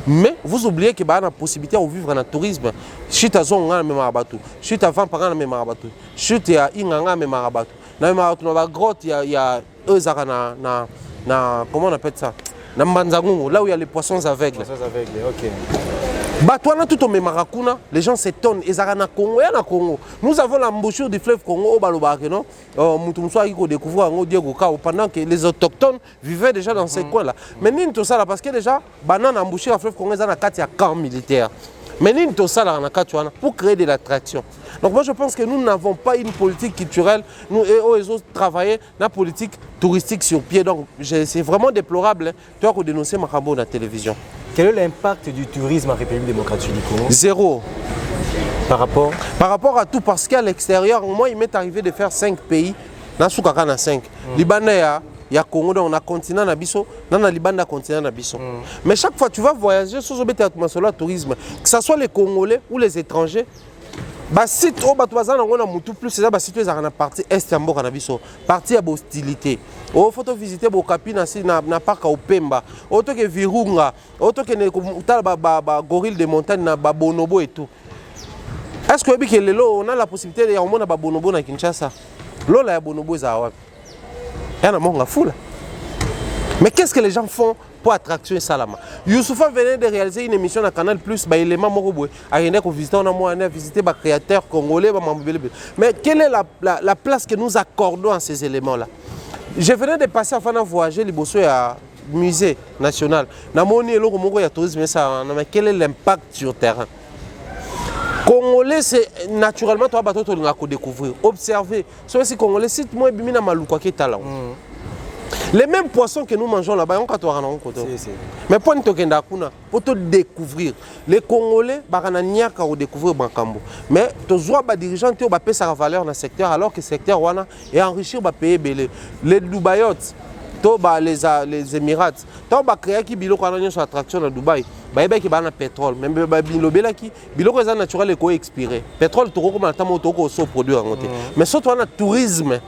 Mais vous oubliez qu'il y a la possibilité de vivre dans le tourisme. Si tu as un même marabatou, si tu as 20 parents même marabatou, si tu as un même marabatou. Dans la grotte, il y a eux, comment on appelle ça? Dans Mbanzangungu, là où il y a les poissons aveugles. Ok. Batouana tout au Marakuna, les gens s'étonnent. Ils sont Congo, et Congo. Nous avons l'embouchure du fleuve Congo au Balobake, non? Moutoumsoa qui découvre en Diego Kao pendant que les autochtones vivaient déjà dans ces coins-là. Mais nous tout ça là parce que déjà, banane embouchure le fleuve Congo, ils ont un camp militaire. Mais nous tout ça là pour créer de l'attraction. Donc moi je pense que nous n'avons pas une politique culturelle. Nous avons travaillé dans la politique touristique sur pied. Donc c'est vraiment déplorable. Tu as dénoncé Makambo dans la télévision. Quel est l'impact du tourisme en République démocratique du Congo? Zéro. Par rapport à tout, parce qu'à l'extérieur, moi, il m'est arrivé de faire 5 pays. Dans Soukaka, na 5. Liban, il y a Congo, on a continent Nabiso, dans le Liban, on a continent Nabiso. Mais chaque fois que tu vas voyager sur le tourisme, que ce soit les Congolais ou les étrangers, si tu as plus, c'est ça, si tu es dans la partie est de partie d'hostilité. Il faut visiter Bokapi na parc au Pemba, auto que Virunga, auto que gorille de montagne na Bonobo et tout. Est-ce que on a la possibilité de faire un Bonobo na Kinshasa? Lola ya Bonobo za y a un fou là. Mais qu'est-ce que les gens font pour attraction Salama? Youssoufa venait de réaliser une émission dans Canal Plus, élément Moroboué. Il y a visité les créateurs congolais. Mais quelle est la place que nous accordons à ces éléments-là? Je venais de passer afin de voyager les bosseux à musée national. Mais quel est l'impact sur le terrain? Congolais, c'est naturellement toi bateau tu l'as découvrir, observer. Si Congolais, si moi bimina maluka qui talent. Les mêmes poissons que nous mangeons là-bas, on a mais pour nous découvrir, les Congolais, ils découvrir Bankambo. Mais tous les dirigeants ont payé sa valeur dans le secteur, alors que le secteur est enrichi, payer belé. Les Dubaïotes, les Émirats, ils ont créé une attraction à Dubaï. Il y a un pétrole, mais il y a un naturel qui est expiré. Le pétrole, c'est un produit. Mais surtout, on a tourisme.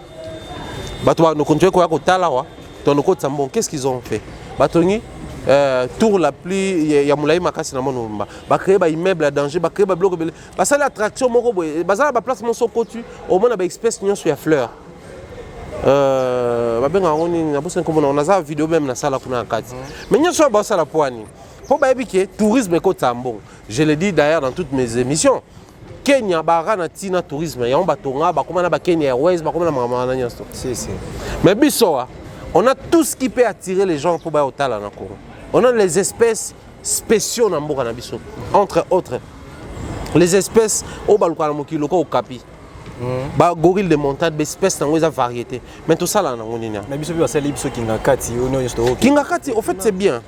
Nous continuons à faire. Qu'est-ce qu'ils ont fait? Tour la pluie, il y a Moulaï Makasi na Monomba. Ba créer ba immeuble à danger, ba créer ba bloc. Ba ça l'attraction moko boy. Ba ça ba place mon sokotu, au moins ba espèce nion sur la fleur. Ba benga ngoni na bosse comme on a ça vidéo même na sala kuna kati. Mais nion so ba ça la poani. Pour ba ebike tourisme ko tambon. Je le dis d'ailleurs dans toutes mes émissions. Kenya ba na tina tourisme, ya on ba tonga ba comme na ba Kenya Airways, ba comme na mama na nyosto. Si. Mais bisoa, on a tout ce qui peut attirer les gens pour ba hôtel en Congo. On a les espèces spéciaux dans Mboka Nabiso, entre autres. Les espèces au Balukamoki, au Kapi. Gorille de montagne, des espèces dans les variétés. Mais tout ça là, on est là. Kingakati, en fait, c'est bien.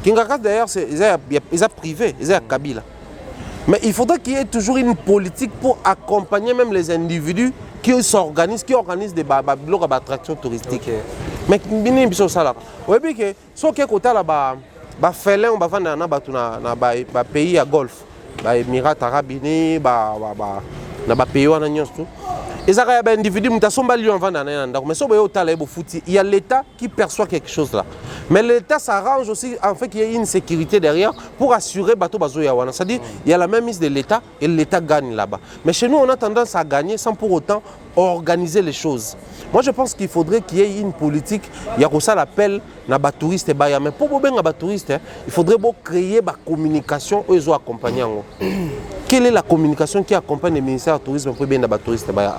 Kingakati d'ailleurs, ils ont privé, ils ont Kabila. Mais il faudrait qu'il y ait toujours une politique pour accompagner même les individus qui s'organisent, qui organisent des blocs d'attractions touristiques. Mais bini biso sala. Oui bien que so ke kota là ba félin on va vendre na ba pays à Golfe, ba Émirats Arabes Unis, na ba pays wana nyonso. Ezaka ya ba individu mutasomba lion vendre na ndako. Mais so ba yota là fouti, il y a l'État qui perçoit quelque chose là. Mais l'État s'arrange aussi en fait qu'il y ait une sécurité derrière pour assurer bateau bazo ya wana. C'est-à-dire il y a la même mise de l'État et l'État gagne là-bas. Mais chez nous on a tendance à gagner sans pour autant organiser les choses. Moi je pense qu'il faudrait qu'il y ait une politique, il y a ça l'appel na ba touriste baya mais pour bien ba touriste, il faudrait créer ba communication aux accompagnants. Quelle est la communication qui accompagne le ministère du tourisme pour bien ba touriste baya?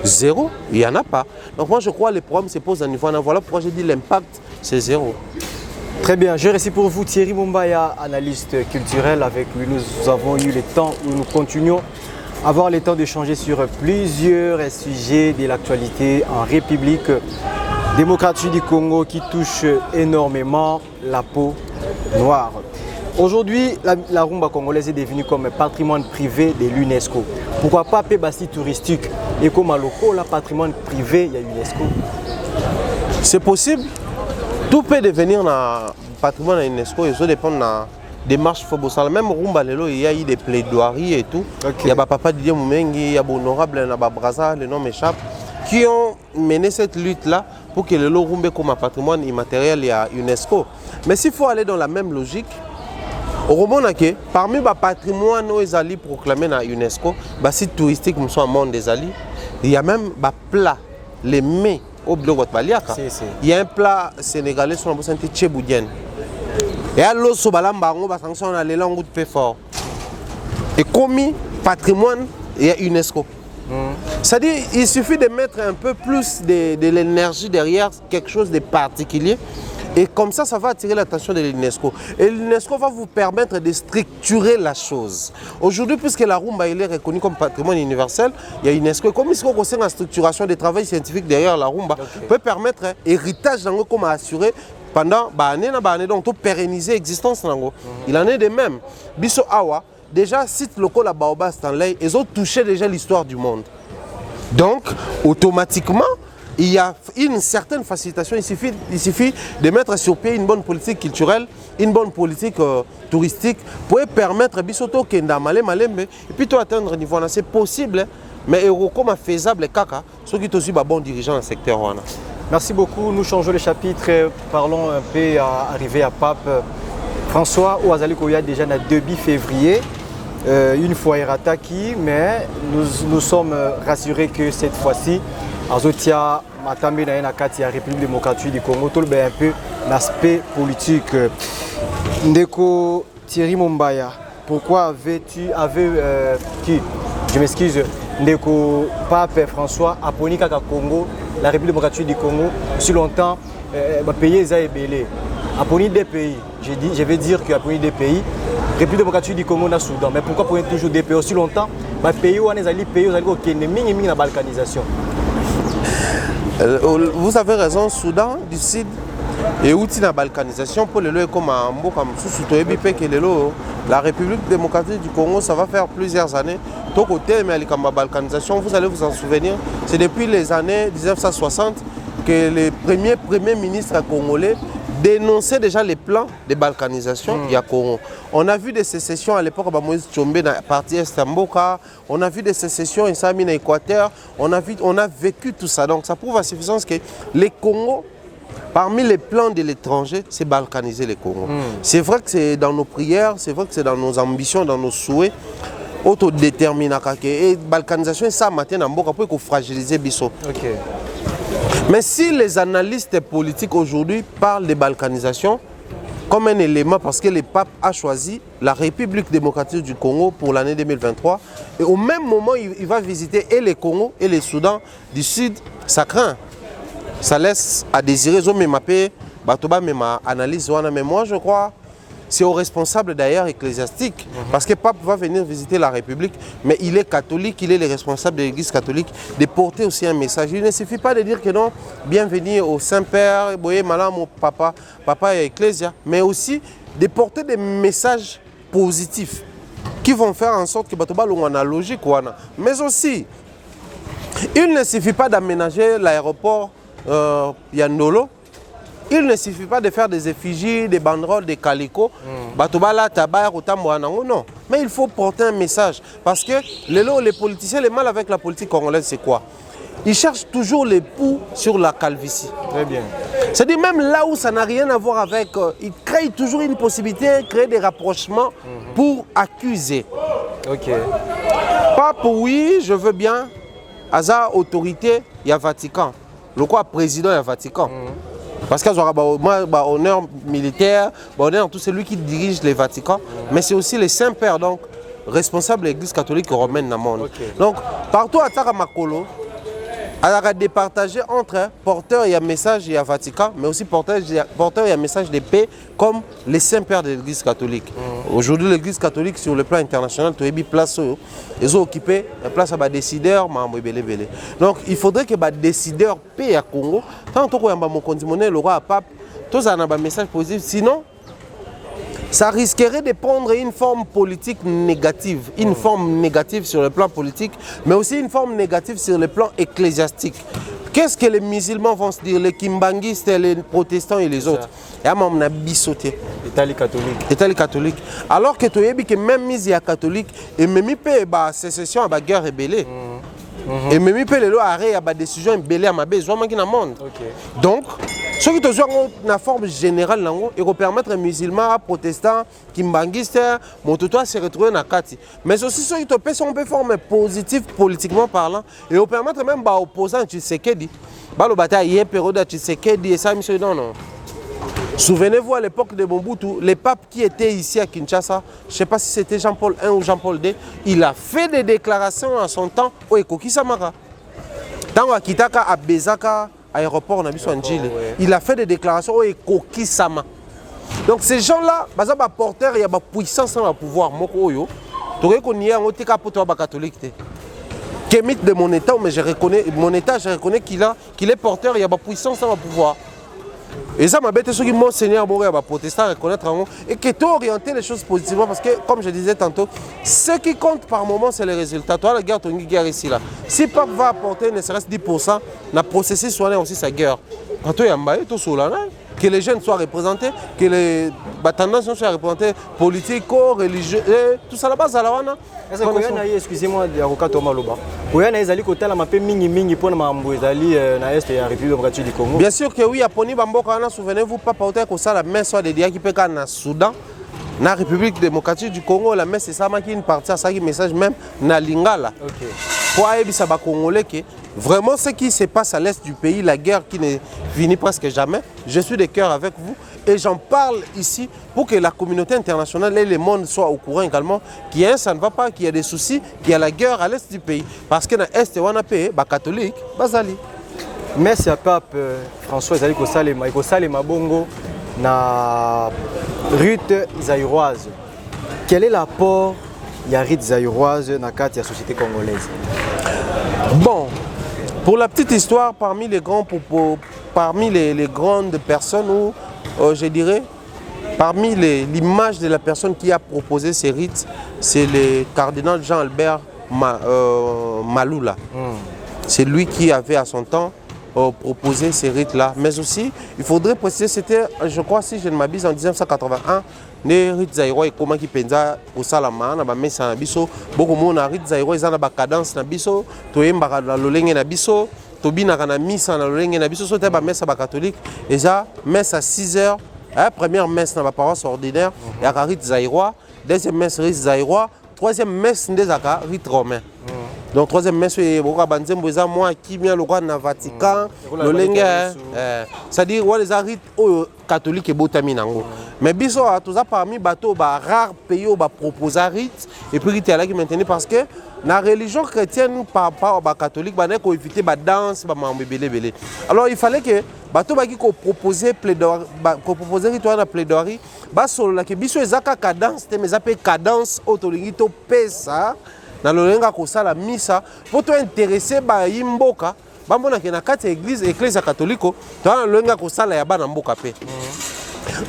Zéro, il n'y en a pas. Donc moi je crois que les problèmes se posent à niveau. Voilà pourquoi j'ai dit l'impact c'est zéro. Très bien, je remercie pour vous Thierry Mumbaya, analyste culturel. Avec lui nous avons eu le temps où nous continuons avoir le temps d'échanger sur plusieurs sujets de l'actualité en République démocratique du Congo qui touche énormément la peau noire. Aujourd'hui, la rumba congolaise est devenue comme patrimoine privé de l'UNESCO. Pourquoi pas Pébassi touristique et comme à locaux, le patrimoine privé de l'UNESCO? C'est possible. Tout peut devenir un patrimoine de l'UNESCO et ça dépend de la démarche. Même rumba, il y a eu des plaidoiries et tout. Il y a papa Didier Moumengi, il y a honorable Braza, le nom m'échappe, qui ont mené cette lutte-là pour que le rumba comme un patrimoine immatériel à l'UNESCO. Mais s'il faut aller dans la même logique, parmi les patrimoines qui sont proclamés à l'UNESCO, les sites touristiques qui sont au monde des alliés, il y a même des plats, les mets au bloc de Baliaka. Il y a un plat sénégalais sur la santé tchéboudienne. Et à l'eau, sur la sanction, on a les langues de fort. Et commis patrimoine, il y a UNESCO. C'est-à-dire il suffit de mettre un peu plus de l'énergie derrière quelque chose de particulier. Et comme ça, ça va attirer l'attention de l'UNESCO. Et l'UNESCO va vous permettre de structurer la chose. Aujourd'hui, puisque la rumba est reconnue comme patrimoine universel, il y a l'UNESCO. Et comme il y a une structuration des travaux scientifiques derrière la rumba, peut permettre un héritage comme assuré pendant donc tout pérenniser l'existence. Il en est de même. Biso Awa, déjà, site local à Baobab Stanley, ils ont touché déjà l'histoire du monde. Donc, automatiquement, il y a une certaine facilitation. Il suffit de mettre sur pied une bonne politique culturelle, une bonne politique touristique pour permettre Bisoto Kenda Malembe et puis tout atteindre le niveau. C'est possible, mais comme faisable, caca, ceux qui sont aussi bons dirigeants dans le secteur. Merci beaucoup. Nous changeons le chapitre. Parlons un peu à arriver à Pape François Ouazali Koya déjà le 2 février. Une fois Erataki, mais nous sommes rassurés que cette fois-ci, Azotia Matambe na Kati, République démocratique du Congo, tout un peu l'aspect politique. Ndeko Thierry Mumbaya, pourquoi avais-tu qui? Je m'excuse, Ndeko Pape François Aponi Kaka Congo, la République démocratique du Congo, si longtemps, pays est belé. Aponi des pays, je vais dire que Aponi des pays. République démocratique du Congo, na Soudan. Mais pourquoi pour toujours des pays aussi longtemps? Pays où on est allé, pays où on est la balkanisation. Vous avez raison, Soudan du Sud et outil la balkanisation pour le comme un mot comme la République démocratique du Congo, ça va faire plusieurs années. Tout côté, mais la balkanisation, vous allez vous en souvenir, c'est depuis les années 1960 que les premiers ministres congolais dénonçaient déjà les plans de balkanisation du Congo. On a vu des sécessions à l'époque de Moïse Tshombe dans la partie Estamboka, on a vu des sécessions en Sami, en Équateur, on a vécu tout ça. Donc ça prouve à suffisance que les Congos, parmi les plans de l'étranger, c'est balkaniser les Congos. C'est vrai que c'est dans nos prières, c'est vrai que c'est dans nos ambitions, dans nos souhaits. Autodétermination. Et balkanisation, ça matin en Boka pour fragiliser Bisso. Mais si les analystes politiques aujourd'hui parlent de balkanisation comme un élément, parce que le pape a choisi la République démocratique du Congo pour l'année 2023, et au même moment, il va visiter et le Congo et le Soudan du Sud, ça craint. Ça laisse à désirer. Ma analyse, mais moi je crois c'est aux responsables d'ailleurs ecclésiastiques, parce que le pape va venir visiter la République, mais il est catholique, il est le responsable de l'Église catholique, de porter aussi un message. Il ne suffit pas de dire que non, bienvenue au Saint-Père, boyé madame, au papa et ecclésia, mais aussi de porter des messages positifs qui vont faire en sorte que Batoba l'on logique. Mais aussi, il ne suffit pas d'aménager l'aéroport Yandolo. Il ne suffit pas de faire des effigies, des banderoles, des calicots, non. Mais il faut porter un message. Parce que les politiciens, le mal avec la politique congolaise, c'est quoi? Ils cherchent toujours les poux sur la calvitie. Très bien. C'est-à-dire même là où ça n'a rien à voir avec... ils créent toujours une possibilité, créer des rapprochements pour accuser. Ok. Pape, oui, je veux bien. Asa autorité, il y a Vatican. Le quoi président, il y a Vatican. Parce qu'il y a honneur militaire, honneur tout celui qui dirige les Vaticans, mais c'est aussi les Saint-Pères, donc responsables de l'Église catholique romaine dans le monde. Donc partout à Taramakolo, il y a départagé entre porteurs et un message et un Vatican, mais aussi porteurs et un message de paix comme les Saint-Pères de l'Église catholique. Aujourd'hui, l'Église catholique sur le plan international, tu as mis place, ils ont occupé la place à des décideurs. Donc il faudrait que les décideurs paient à Congo. Tant que le roi pape, tous ont un message positif. Sinon, ça risquerait de prendre une forme politique négative, une forme négative sur le plan politique, mais aussi une forme négative sur le plan ecclésiastique. Qu'est-ce que les musulmans vont se dire, les kimbanguistes, les protestants et les autres? Et à on a bissoté. L'Italie catholique. Alors que tu as dit que même mis à catholique, et même la sécession à la guerre rébellée. Et même les lois arrêtent à la décision rébellée à ma besoin dans le monde. Donc, ce qui te ont une forme générale, ils vont permettre aux musulmans, protestants, kimbanguistes, de se retrouver dans la carte. Mais aussi, ceux qui te ont une forme positive politiquement parlant, et vont permettre même aux opposants, tu sais qu'est dit. Le bataille, période, tu sais qu'est dit, et ça, monsieur, non. Souvenez-vous, à l'époque de Mobutu, le pape qui était ici à Kinshasa, je ne sais pas si c'était Jean-Paul I ou Jean-Paul II, il a fait des déclarations en son temps au Ekoki Samara. Tant à Kitaka, à Bezaka, aéroport, il a fait des déclarations au Ekoki Sama. Donc ces gens-là, ils ont porteur, il y a une puissance dans le pouvoir. Tu reconnais un catholique. Kémite de mon État, mais je reconnais qu'il est porteur, il y a une puissance dans le pouvoir. Et ça m'a bête ceux qui m'ont Seigneur Boré à protestant reconnaître et que tu orienter les choses positivement parce que comme je disais tantôt, ce qui compte par moment c'est les résultats. Toi la guerre, ton guerre ici là. Si Pape va apporter ne serait-ce 10%, la processus soigner aussi sa guerre. Quand tu es embaillé, tout cela là, que les jeunes soient représentés, que les tendances soient représentées, politiques, religieux, tout ça là-bas, ça là-bas. Excusez-moi, avocat Thomas Loba. Bien sûr que oui, à Poni Bamboka, souvenez-vous, pas porter que ça la messe soit dédiée qui peut en Soudan, dans la République démocratique du Congo, la messe c'est ça qui une partie à ça qui message même na Lingala. Pour ça va congolais que vraiment ce qui se passe à l'est du pays, la guerre qui ne finit presque jamais, je suis de cœur avec vous et j'en parle ici pour que la communauté internationale et le monde soient au courant également qu'il y a ça ne va pas, qu'il y a des soucis, qu'il y a la guerre à l'est du pays parce que dans l'est on a payé catholique, bazali. Merci à Pape François Ezali Kosalema Bongo na Ruth Zaïroise. Quel est l'apport de Ruth Zaïroise dans la société congolaise? Bon, Pour la petite histoire, parmi les grandes personnes, ou je dirais, parmi l'image de la personne qui a proposé ces rites, c'est le cardinal Jean-Albert Maloula. C'est lui qui avait à son temps proposé ces rites-là. Mais aussi, il faudrait préciser, c'était, je crois, si je ne m'abuse, en 1981, les rites zaïrois et comment qui pensa au salama, na ba mesa na biso, beaucoup mon na rites zaïrois ils ont ba cadence na biso, to yemba na lolenge na biso, to bina na misa na lolenge na biso, so te ba mesa ba catholique, et ça messe à 6 heures, première messe na ba paroisse ordinaire, et à rites zaïrois, deuxième messe rites zaïrois, troisième messe des rites romains. Donc troisième messe moi qui vient le roi na Vatican le lenge c'est-à-dire les rites catholiques et botaminango mais biso tous parmi bateau ba rare pays ba proposer rite et puis rite là qui maintenir parce que la religion chrétienne par rapport à catholique ba ko éviter ba danse ba belé. Alors il fallait que bateau ba qui ko proposer plaidoirie ko proposer rite na plaidoirie ba solo la que biso ezaka cadence te mais appelé cadence autolingi to pesa na lolenga kosala misa pour toi intéresser ba yimboka bambona ke na kati église catholique to na lolenga kosala ya bana mboka pe.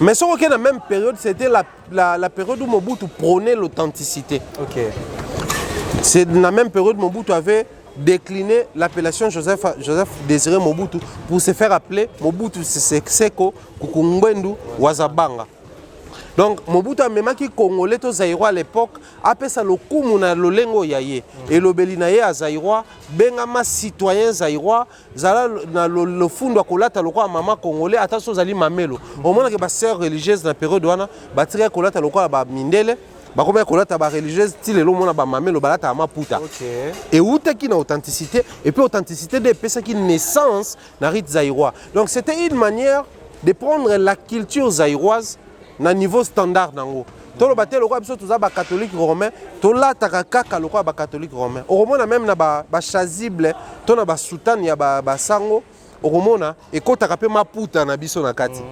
Mais ce que dans la même période c'était la période où Mobutu prônait l'authenticité. OK. C'est dans la même période Mobutu avait décliné l'appellation Joseph Désiré Mobutu pour se faire appeler Mobutu Seko Kukungwendu Wazabanga. Donc Mobutu a même qui congolais to zaïrois à l'époque appelé ça le kumu na lolengo yaye et le belinaye à zaïrois bengama citoyen zaïrois zala na le fundo kolata le roi maman congolais attention zali mamelo au moment que ba sœur religieuse na période wana ba tire kolata le roi ba mindele ba comme kolata ba religieuse ti le mona ba mamelo balata maputa. OK. Et outa qui na authenticité et puis authenticité des personnes qui naissance na rite zaïrois. Donc c'était une manière de prendre la culture zaïroise na niveau standard nango. To lo baté le roi biso toza ba catholique romain, to la takaka le roi ba catholique romain. Au romona même na ba chasible, to na ba soutane ya ba sango, au romona et ko takape maputa na biso na kati.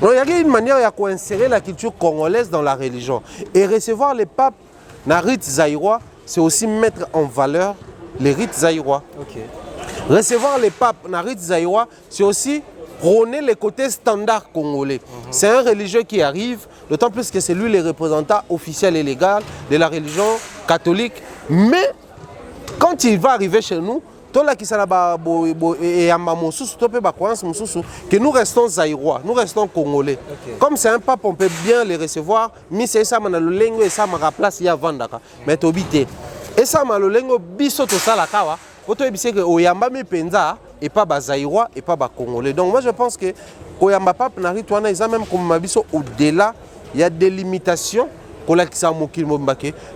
Donc il y a une manière à insérer la culture congolaise dans la religion et recevoir les papes na rites zaïrois, c'est aussi mettre en valeur les rites zaïrois. OK. Recevoir les papes na rites zaïrois, c'est aussi prôner les côtés standards congolais. C'est un religieux qui arrive, d'autant plus que c'est lui le représentant officiel et légal de la religion catholique. Mais quand il va arriver chez nous, que nous restons zaïrois, nous restons congolais. Okay. Comme c'est un pape, on peut bien les recevoir. Mais c'est ça, le lengo et ça m'a place il y a Vandaka. Mais tobité. Et ça m'a le lengo biso to salakawa. Auto ebisé que oyamba mi penza et pas bazaïrois et pas congolais. Donc moi je pense que oyamba pape nari toana ils ont même comme mabiso au-delà, il y a des limitations.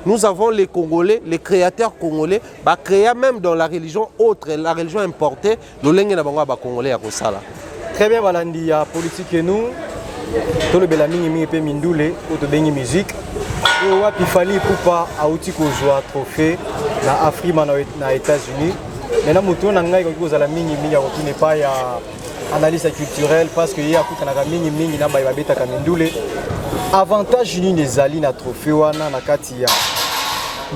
Nous avons les Congolais, les créateurs congolais, créés même dans la religion autre, la religion importée, le lengue na bango ba congolais à Kosala. Très bien, Balandi, la politique et nous, tout le belami mi pe mindule, ou de bengi musique. Et wapi fali poupa auti ko joa trophée na Afrique na États-Unis. Maintenant muto na ngai ko za la mingi ya ko ne pas ya analyse culturelle parce que ya ko na mingi na ba beta ka mindule. Avantage ni des ali na trophée wana na kati ya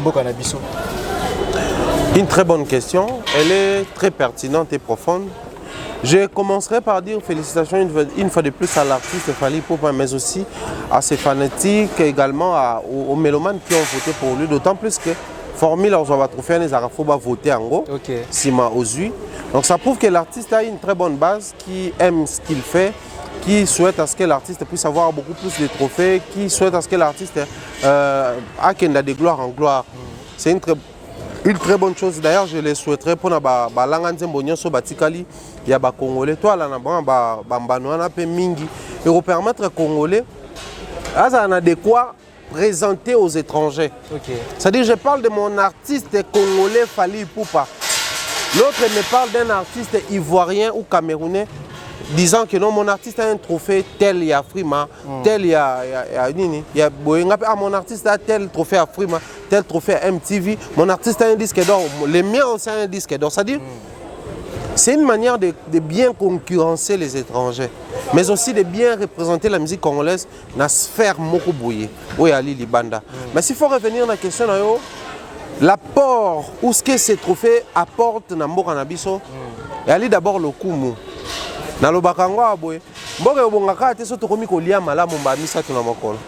mboka na biso. Une très bonne question, elle est très pertinente et profonde. Je commencerai par dire félicitations une fois de plus à l'artiste Fally Ipupa, mais aussi à ses fanatiques, également aux mélomanes qui ont voté pour lui, d'autant plus que Formule va trophée les Arafo va voter en gros, Sima Ozui. Donc ça prouve que l'artiste a une très bonne base, qui aime ce qu'il fait, qui souhaite à ce que l'artiste puisse avoir beaucoup plus de trophées, qui souhaite à ce que l'artiste ait des gloires en gloire. C'est une très bonne chose. D'ailleurs, je le souhaiterais pour la langue so batikali ya ba congolais toi là na ba mbanoana pe mingi et pour permettre aux congolais à de quoi présenter aux étrangers. C'est-à-dire je parle de mon artiste congolais Fally Ipupa. L'autre me parle d'un artiste ivoirien ou camerounais disant que non, mon artiste a un trophée tel y a Frima, tel y a mon artiste a tel trophée à Frima, tel trophée à MTV, mon artiste a un disque d'or, les miens aussi ont un disque d'or. C'est-à-dire, c'est une manière de bien concurrencer les étrangers, mais aussi de bien représenter la musique congolaise dans la sphère Mokobouye, où Ali Libanda. Mais s'il faut revenir à la question, l'apport ou ce que ces trophées apportent dans Mboka Nabiso, et aller d'abord le Kumu. Dans le Bakango, Mboka Bongaka, tu es surtout comme Kolia Malamu Misa to Namakolo.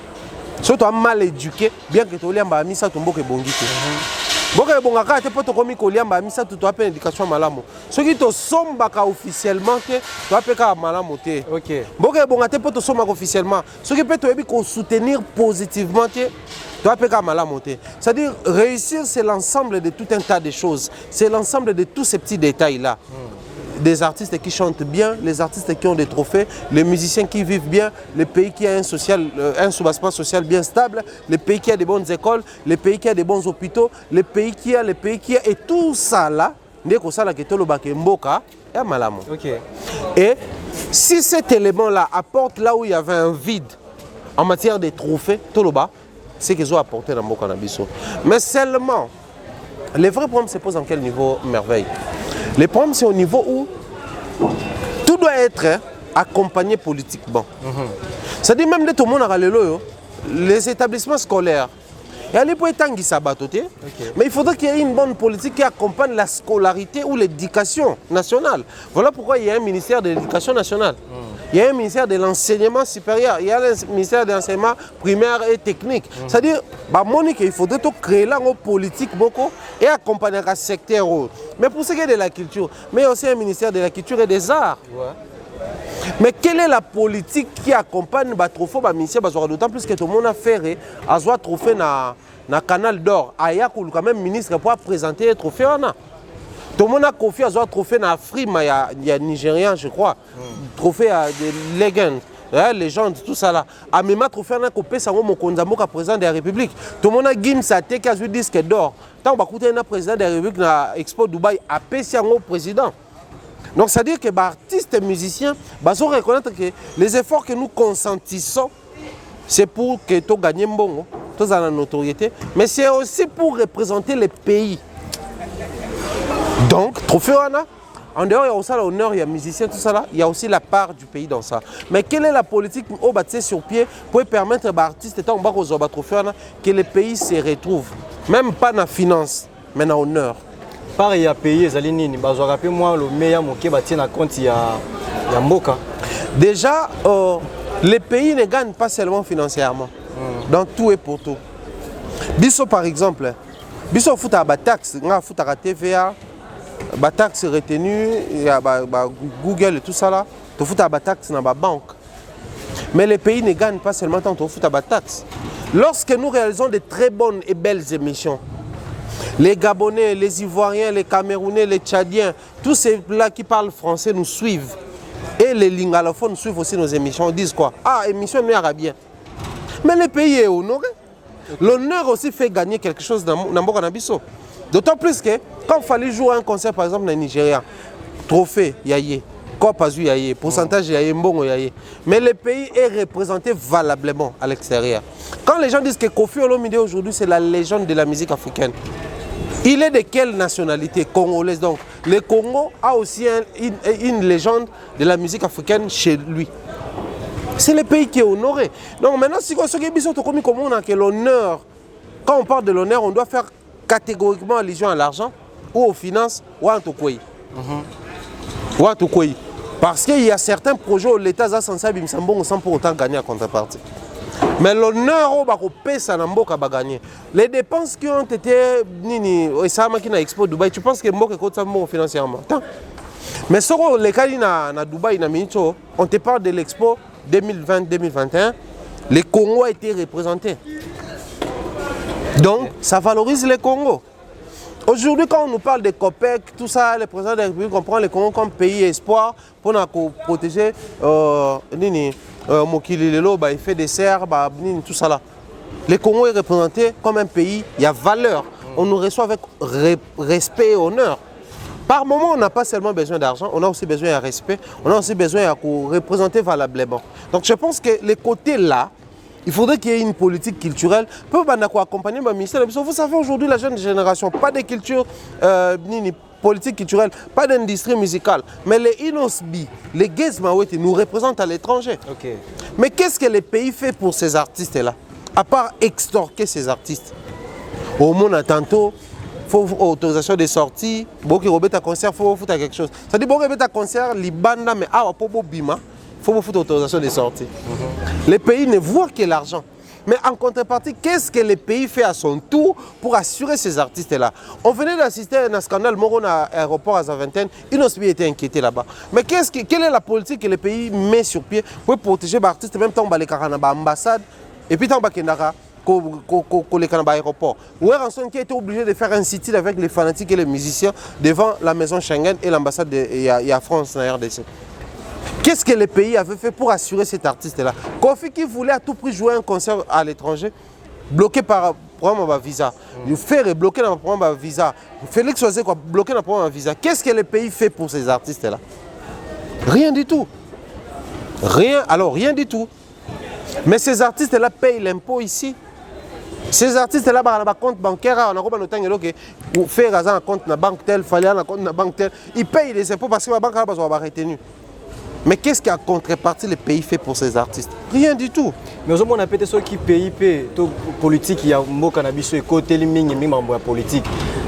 Surtout mal éduqué, bien que tu aies Misa to Mboka Bongiki. Mboka Bongaka, tu es pas comme Kolia Misa to toi éducation Malamu. Ce qui te sombaka officiellement, tu as fait Malamu. Ok. Mboka Bongaka, tu peux te sombaka officiellement. Ce qui peut te soutenir positivement, c'est-à-dire réussir, c'est l'ensemble de tout un tas de choses. C'est l'ensemble de tous ces petits détails-là. Des artistes qui chantent bien, les artistes qui ont des trophées, les musiciens qui vivent bien, les pays qui ont un soubassement social bien stable, les pays qui ont des bonnes écoles, les pays qui ont des bons hôpitaux, les pays qui ont, et tout ça là, et si cet élément-là apporte là où il y avait un vide en matière de trophées, Toloba, c'est qu'ils ont apporté dans Mboka Nabiso. Mais seulement, les vrais problèmes se posent en quel niveau, merveille? Les problèmes, c'est au niveau où tout doit être accompagné politiquement. C'est-à-dire même de tout le monde, les établissements scolaires, mais il faudrait qu'il y ait une bonne politique qui accompagne la scolarité ou l'éducation nationale. Voilà pourquoi il y a un ministère de l'éducation nationale. Il y a un ministère de l'enseignement supérieur, il y a un ministère de l'enseignement primaire et technique. C'est-à-dire, il faudrait créer la politique et accompagner le secteur. Mais pour ce qui est de la culture, mais aussi un ministère de la culture et des arts. Mais quelle est la politique qui accompagne le trophée d'autant plus que tout le monde a fait un trophée dans le canal d'or. Il y a quand même ministre pour présenter le trophée. Tout le monde a confié à un trophée dans l'Afrique, il y a Nigérien, je crois. Trophée de Legend, légende, tout ça là. A même trophée dans le pays, mon Konzambo, président de la République. Tout le monde a gagné sa tête à disque d'or. Tant que le président de la République dans l'Expo Dubaï a payé au président. Donc, c'est-à-dire que les artistes et musiciens doivent reconnaître que les efforts que nous consentissons, c'est pour que tu gagnes bon, tu as la notoriété, mais c'est aussi pour représenter les pays. Donc, trophée en dehors, il y a aussi l'honneur, il y a musiciens, tout ça là, il y a aussi la part du pays dans ça. Mais quelle est la politique au bâti sur pied pour permettre aux artistes que les pays se retrouvent, même pas dans la finance, mais dans l'honneur? Par il y a pays Zalinini, moi le meilleur moqué bâti na compte il y a Mboka. Déjà, les pays ne gagnent pas seulement financièrement, dans tout et pour tout. Bisso par exemple, Bisso fout à taxe, on a fout à TVA, taxe retenue, il y a Google et tout ça là, tu fout à taxe dans la banque. Mais les pays ne gagnent pas seulement tant que tu fout à taxe. Lorsque nous réalisons de très bonnes et belles émissions, les Gabonais, les Ivoiriens, les Camerounais, les Tchadiens, tous ceux-là qui parlent français nous suivent. Et les lingalophones suivent aussi nos émissions. Ils disent quoi? Ah, émission nous arabien. Mais le pays est honoré. L'honneur aussi fait gagner quelque chose dans Mboka Nabiso. D'autant plus que quand il fallait jouer un concert, par exemple, dans le Nigeria, trophée, yaye, Coupe Azul, yaye, pourcentage, yaye, mbongo, yaye. Mais le pays est représenté valablement à l'extérieur. Quand les gens disent que Kofi Olomide aujourd'hui, c'est la légende de la musique africaine, il est de quelle nationalité? Congolaise. Donc, le Congo a aussi une légende de la musique africaine chez lui. C'est le pays qui est honoré. Donc maintenant, si on a que l'honneur, quand on parle de l'honneur, on doit faire catégoriquement allusion à l'argent, ou aux finances, ou à Tokoi. Ou à Tokoi. Parce qu'il y a certains projets où l'État est censé sans pour autant gagner en contrepartie. Mais l'honneur au Pesa Namboka va gagner. Les dépenses qui ont été Expo Dubaï, tu penses que Mboka est financièrement? Mais sur les cas à Dubaï, on te parle de l'Expo 2020-2021, le Congo a été représenté. Donc, ça valorise le Congo. Aujourd'hui, quand on nous parle de COPEC, tout ça, le président de la République comprend le Congo comme pays espoir pour nous protéger Mokililelo, effet de serre, tout ça là. Le Congo est représenté comme un pays, il y a valeur. On nous reçoit avec respect et honneur. Par moment, on n'a pas seulement besoin d'argent, on a aussi besoin de respect, on a aussi besoin de représenter valablement. Donc je pense que les côtés là, il faudrait qu'il y ait une politique culturelle pour accompagner le ministère. Vous savez, aujourd'hui, la jeune génération, pas de culture politique culturelle, pas d'industrie musicale. Mais les Inosbi, les Gezmawete nous représentent à l'étranger. Okay. Mais qu'est-ce que le pays fait pour ces artistes-là? À part extorquer ces artistes. Au monde, tantôt, faut autorisation de sortie. Beaucoup de concert, faut foutre quelque chose. Ça dit beaucoup de concert, libanda, mais ah, pour bima, faut foutre autorisation de sortie. Les pays ne voient que l'argent. Mais en contrepartie, qu'est-ce que le pays fait à son tour pour assurer ces artistes-là? On venait d'assister à un scandale, Moron à l'aéroport à Zaventem, ils n'ont pas été inquiétés là-bas. Mais quelle est la politique que le pays met sur pied pour protéger les artistes, même temps les ambassades, et puis tant que les aéroports. Oueranson qui a été obligé de faire un sit-in avec les fanatiques et les musiciens devant la maison Schengen et l'ambassade de France en RDC. Qu'est-ce que le pays avait fait pour assurer cet artiste-là? Kofi qui voulait à tout prix jouer un concert à l'étranger, bloqué par programme de visa. Il fait bloquer dans le programme de visa. Félix Ouzé quoi, bloqué dans le programme de visa. Qu'est-ce que le pays fait pour ces artistes-là? Rien du tout. Rien, alors rien du tout. Mais ces artistes-là payent l'impôt ici. Ces artistes-là, ils ont un compte bancaire, pour faire un compte dans la banque telle, fallait un compte dans la banque telle. Ils payent les impôts parce que la banque a besoin de retenue. Mais qu'est-ce qu'en contrepartie le pays fait pour ces artistes? Rien du tout. Mais on a peut-être ceux qui payent politique, il y a un cannabis et côté ligne et politique.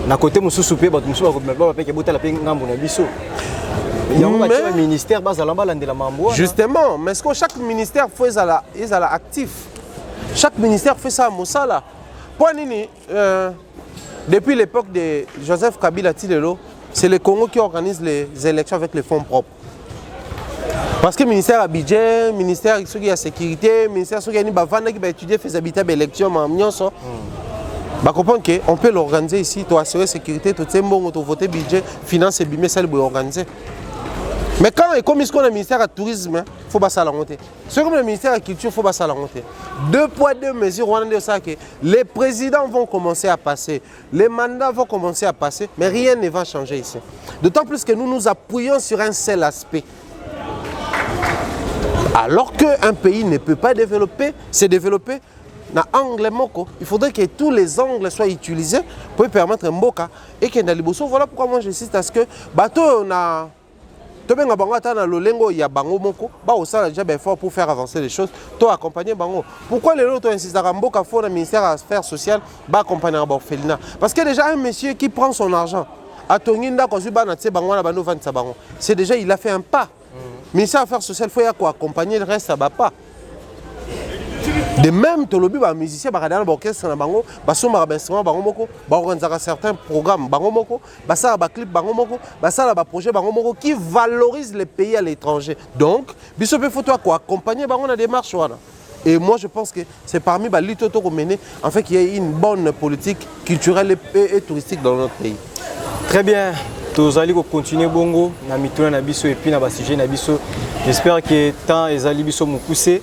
Na côté musu soupé, bah musu ba payer botel la payer ngambo na biso. Il y a un ministère bas à l'emballage de la mambo. Justement, mais est-ce que chaque ministère fait ça actif? Chaque ministère fait ça à Moussala. Depuis l'époque de Joseph Kabila Tilelo, c'est le Congo qui organise les élections avec les fonds propres. Parce que le ministère a budget, le ministère de la sécurité, le ministère qui va étudier les habitats d'élection, on comprend qu'on peut l'organiser ici, tu assurer la sécurité, tu voter budget, finance et bimé, ça le organiser. Mais quand il comme le ministère du tourisme, il faut pas ça la monter. C'est comme le ministère de la culture, il faut pas ça la monter. 2 poids 2 mesures, on a dit ça que les présidents vont commencer à passer, les mandats vont commencer à passer, mais rien ne va changer ici. D'autant plus que nous nous appuyons sur un seul aspect. Alors qu'un pays ne peut pas se développer dans l'angle moko, il faudrait que tous les angles soient utilisés pour permettre un mboka et qu'il y ait des liboso. Voilà pourquoi moi j'insiste à ce que bateau on a tobenga bango atana lolengo ya bango moko ba osala déjà effort pour faire avancer les choses, to accompagner bango. Pourquoi les autres insistent à mboka faut le ministère des Affaires sociales ba accompagner à orphelinat? Parce que déjà un monsieur qui prend son argent à Tonginda quand ba na tse bango na bano vendre sa bango, c'est déjà il a fait un pas. Le ministère des Affaires sociales, il faut accompagner le reste, ça ne va pas. De même, les musiciens, les orchestres, les instruments, les certains programmes, les clips, les projets qui valorisent les pays à l'étranger. Donc, il faut accompagner la démarche. Et moi, je pense que c'est parmi les luttes menées en fait qu'il y ait une bonne politique culturelle et touristique dans notre pays. Très bien. Tous allez continuer bongo na mituna na biso et puis na basije na biso. J'espère que tant ezali biso mukuse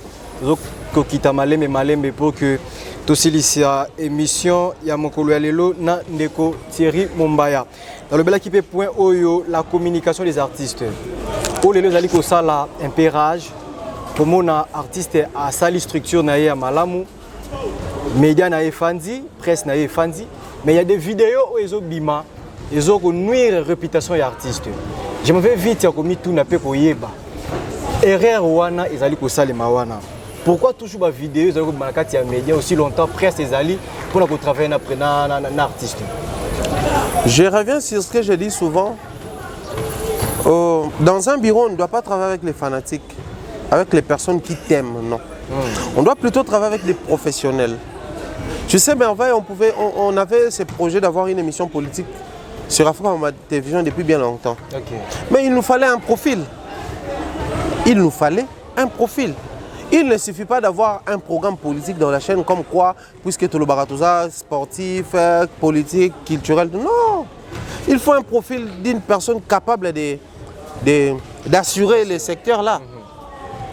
ko kita malembe pour que tosilisia émission ya mokolo ya lelo na ndeko Thierry Mombaya. Dans le bel équipe point oyo la communication des artistes. O lelo ezali ko sala un pérage pour mon artiste a sali structure na ya malamu. Média na efandi, presse na efandi, mais il y a des vidéos où ezo bima. Ils ont nuire la réputation des artistes. Je me vais vite à commis tout n'a pas pour yeba. Erreur wana ezali ko salema wana. Pourquoi toujours ma vidéo ezali ko malakati ya média aussi longtemps presse ezali pour la travailler après na artiste. Je reviens sur ce que je dis souvent. Dans un bureau, on ne doit pas travailler avec les fanatiques, avec les personnes qui t'aiment, non. On doit plutôt travailler avec des professionnels. Je sais, mais en fait, on avait ce projet d'avoir une émission politique sur Africa Télévision depuis bien longtemps. Okay. Mais il nous fallait un profil. Il nous fallait un profil. Il ne suffit pas d'avoir un programme politique dans la chaîne comme quoi, puisque tout le baratouza, sportif, politique, culturel. Non. Il faut un profil d'une personne capable d'assurer les secteurs là.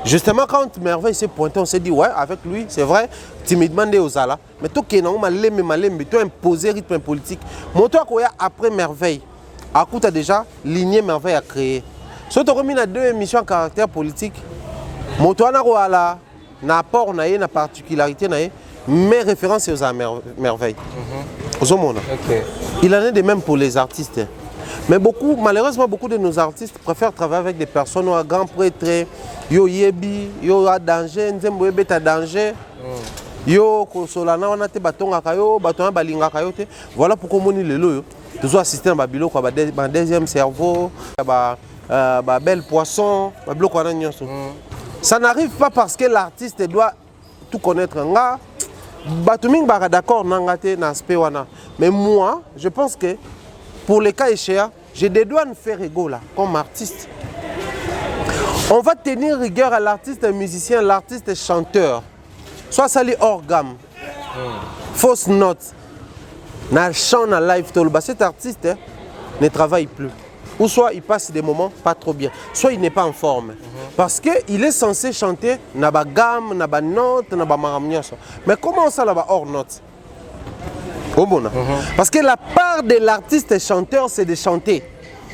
Justement, quand Merveille s'est pointé, on s'est dit, ouais, avec lui, c'est vrai, timidement de Ozala. Mais toi qui es malem, tu as imposé rythme politique. Mon toi, après Merveille, à coup, tu as déjà ligné Merveille à créer. Si tu as remis 2 émissions à caractère politique, mon toi, n'a apport, n'a particularité, mais référence aux Merveille. Il en est de même pour les artistes. Mais malheureusement, beaucoup de nos artistes préfèrent travailler avec des personnes grands prêtres, yo yebi, yo a danger, nzembo yebeta danger. yo kosolana wana te batongaka yo batona balingaka yo te. Voilà pourquoi moni lelo yo toujours assister na babiloko ba deuxième cerveau ba belle poisson ba biloko wana nyonso. Ça n'arrive pas parce que l'artiste doit tout connaître nga batuming ba d'accord nanga te na aspect wana. Mais moi je pense que pour les cas échéants j'ai des doigts de faire égaux là comme artiste. On va tenir rigueur à l'artiste musicien, l'artiste chanteur. Soit ça est hors gamme. Fausse note. Na chant na live tolba. Cet artiste ne travaille plus. Ou soit il passe des moments pas trop bien. Soit il n'est pas en forme. Parce qu'il est censé chanter na ba gamme, na ba note, na ba maramniaso. Mais comment ça là ba hors note? Parce que la part de l'artiste chanteur, c'est de chanter.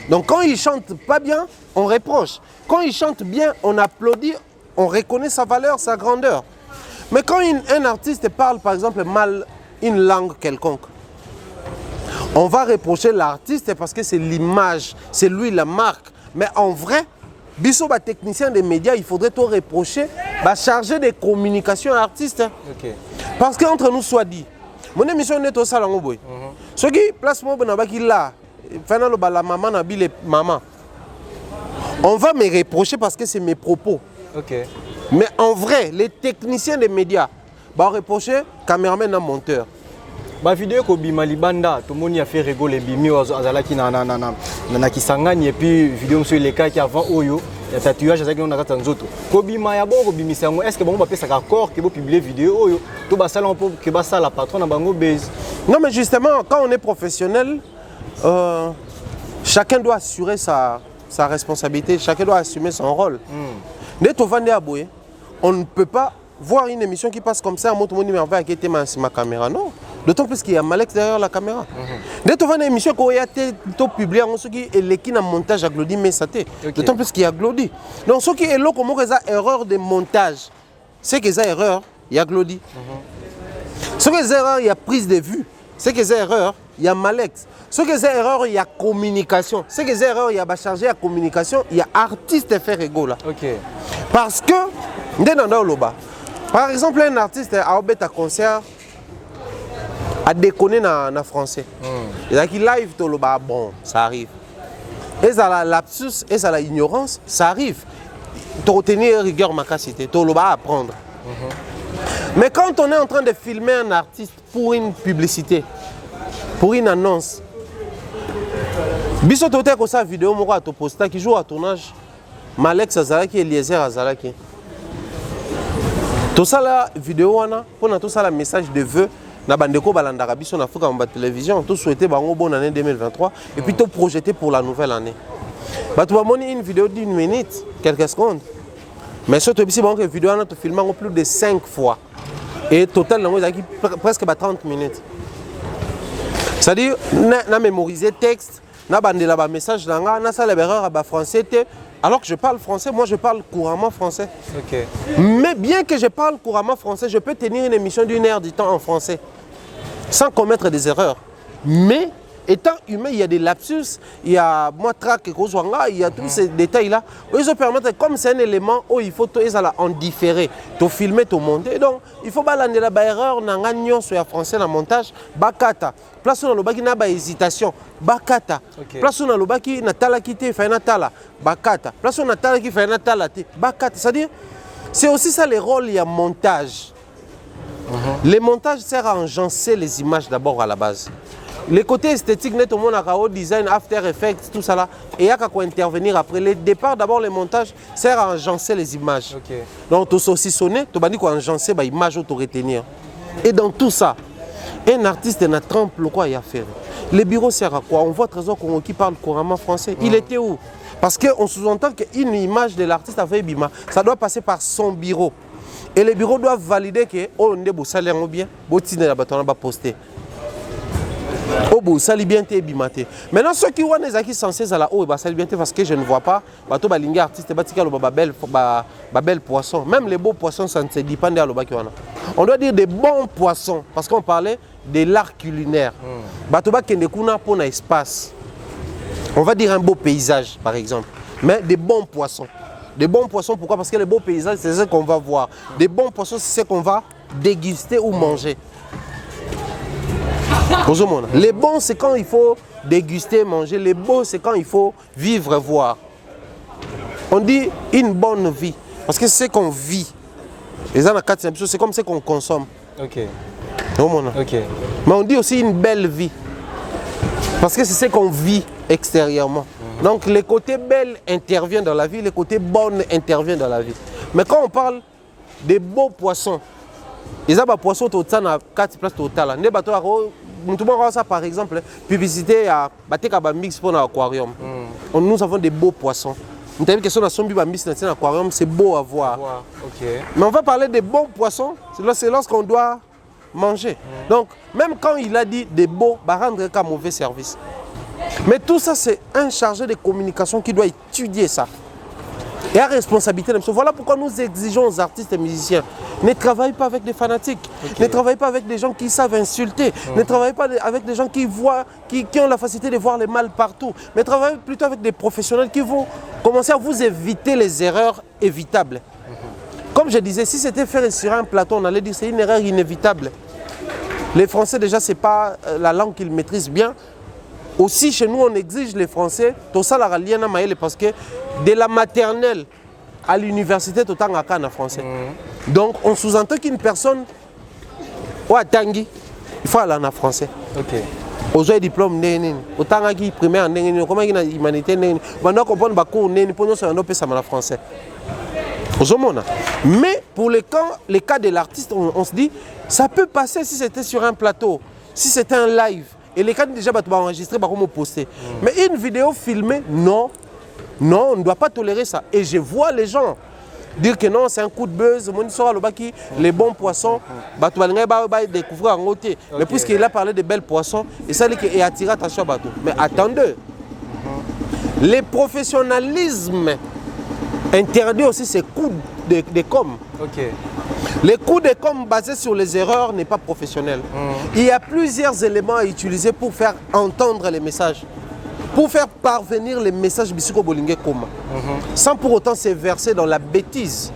Donc quand il chante pas bien, on reproche. Quand il chante bien, on applaudit, on reconnaît sa valeur, sa grandeur. Mais quand un artiste parle par exemple mal une langue quelconque, on va reprocher l'artiste parce que c'est l'image, c'est lui la marque. Mais en vrai, biso ba technicien des médias, il faudrait tout reprocher, chargé de communication à l'artiste. Okay. Parce qu'entre nous soit dit, mon émission est au salon boy. Ce qui place moi bonabaki là, finalement la maman na bile maman. On va me reprocher parce que c'est mes propos. Okay. Mais en vrai, les techniciens des médias vont reprocher caméraman et monteur. La vidéo que Bima Libanda, tout le monde a fait rigoler Bimi Azalaki na Kisangani et puis vidéo sur les cas qui avant Oyo, il y a tatouage avec on a raté nzoto. Ko Bima ya bon Bimi sango, est-ce que bon va faire ça accord que vous publier vidéo Oyo, tout ba ça on peut que ba ça la patron na bango base. Non mais justement quand on est professionnel, chacun doit assurer sa responsabilité, chacun doit assumer son rôle. On ne peut pas voir une émission qui passe comme ça, à mon qui ma caméra, non. D'autant plus qu'il y a Malex derrière la caméra. Dès que une émission qui a été publiée, on sait qu'il y a un montage à Glody, mais ça t'est. D'autant plus qu'il y a Glody. Donc ce qui est là, comme une erreur de montage, c'est qu'il y a erreur, il y a Glody. Ce qui est erreur, il y a prise de vue. C'est qu'il y a erreur, il y a Malex. Ce qui est erreur, il y a communication. Ce qui est erreur, il y a chargé à communication, il y a artiste faire égaux là. Okay. Parce que, par exemple, un artiste a un concert à déconner en français. Il a qui live toloba, bon, ça arrive. Et ça la lapsus, et ça la ignorance, ça arrive. Tu retenir rigueur ma capacité, toloba à apprendre. Mais quand on est en train de filmer un artiste pour une publicité, pour une annonce, biso tote ko sa vidéo moko to posta qui joue à tournage Malex Azalaki et Eliezer Azalaki. Tout ça la vidéo wana pour tout ça la message de vœux na bandeko balandaka biso na Afrika ba télévision tout souhaiter bango bonne année 2023 et puis tout projeter pour la nouvelle année. Batu ba moni une vidéo d'une minute, quelques secondes. Mais surtout ici bon que vidéo wana to filmer plus de 5 fois et total nango ezaki presque 30 minutes. C'est-à-dire na mémoriser texte, na bandela ba message nanga, na ça l'erreur à français alors que je parle français, moi je parle couramment français. Okay. Mais bien que je parle couramment français, je peux tenir une émission d'une heure du temps en français sans commettre des erreurs. Mais étant humain, il y a des lapsus, il y a moi track il y a tous ces détails là. Ils se permettent comme c'est un élément où il faut en différer, to filmer, to monter. Donc il faut balander la erreur nanga nyonso ya français na montage, bakata. Place on lobaki na ba hésitation, bakata. Place on lobaki na talaki te fa na tala, bakata. Place on na talaki fa na tala te, bakata. C'est-à-dire c'est aussi ça le rôle il y a montage. Le montage sert à enjancer les images d'abord à la base. Les côtés esthétiques, net au monde à design, After Effects, tout ça là, et il y a qu'à intervenir après. Le départ, d'abord, le montage sert à enjancer les images. Okay. Donc, tu saucissonner, tu vas dire qu'on enjancer les images ou tu retenir. Et dans tout ça, un artiste n'a trempe le quoi il a fait. Le bureau sert à quoi? On voit Trésor Congo qui parle couramment français. Il était où? Parce qu'on sous-entend qu'une image de l'artiste a fait Bima, ça doit passer par son bureau. Et les bureaux doivent valider que on est beau salaire ou bien, beau tiner la bâton va poster. Oh, ça li bien bimate. Maintenant, ceux qui ont des censés à la haut, ça li bien parce que je ne vois pas. Bateau balingue artiste, batika le bel poisson. Même les beaux poissons, ça ne se dit pas de l'oba qui on doit dire des bons poissons parce qu'on parlait de l'art culinaire. Bateau ba kende kuna pour un espace. On va dire un beau paysage, par exemple. Mais des bons poissons. Des bons poissons, pourquoi? Parce que les beaux paysages, c'est ce qu'on va voir. Des bons poissons, c'est ce qu'on va déguster ou manger. Les bons, c'est quand il faut déguster, manger. Les beaux, c'est quand il faut vivre, voir. On dit une bonne vie. Parce que c'est ce qu'on vit. C'est comme ce qu'on consomme. Ok. Ok. Mais on dit aussi une belle vie. Parce que c'est ce qu'on vit extérieurement. Donc les côtés belles interviennent dans la vie, les côtés bonnes interviennent dans la vie. Mais quand on parle des beaux poissons, ils ont des poissons total à 4 places totales. Par exemple, publicité à mix pour l'aquarium. Nous avons des beaux poissons. C'est beau à voir. Okay. Mais on va parler des bons poissons, c'est lorsqu'on doit manger. Donc, même quand il a dit des beaux, il va rendre un mauvais service. Mais tout ça, c'est un chargé de communication qui doit étudier ça. Et à responsabilité. Voilà pourquoi nous exigeons aux artistes et musiciens. Ne travaillez pas avec des fanatiques. Ne travaillez pas avec des gens qui savent insulter. Ne travaillez pas avec des gens qui voient, qui ont la facilité de voir le mal partout. Mais travaillez plutôt avec des professionnels qui vont commencer à vous éviter les erreurs évitables. Comme je disais, si c'était fait sur un plateau, on allait dire que c'est une erreur inévitable. Les Français, déjà, ce n'est pas la langue qu'ils maîtrisent bien. Aussi, chez nous, on exige les Français, tout ça, parce que de la maternelle à l'université, tout en français. Donc, on sous-entend qu'une personne, il faut aller en français. Ok. Aux diplôme, autant que primaire, comment il y a humanité, maintenant, on comprend que pour nous, c'est un français. Mais pour les cas de l'artiste, on se dit, ça peut passer si c'était sur un plateau, si c'était un live. Et les cas déjà enregistrés, on poster. Mais une vidéo filmée, non. Non, on ne doit pas tolérer ça. Et je vois les gens dire que non, c'est un coup de buzz. Les bons poissons, découvrir en côté. Mais puisqu'il a parlé de belles poissons, et ça dit qu'il attire attention à bateau. Mais attendez, les professionnalismes interdit aussi ces coups de com. Okay. Les coups de com basés sur les erreurs n'est pas professionnel. Il y a plusieurs éléments à utiliser pour faire entendre les messages, pour faire parvenir les messages Bisiko Bolingé Koma, sans pour autant se verser dans la bêtise.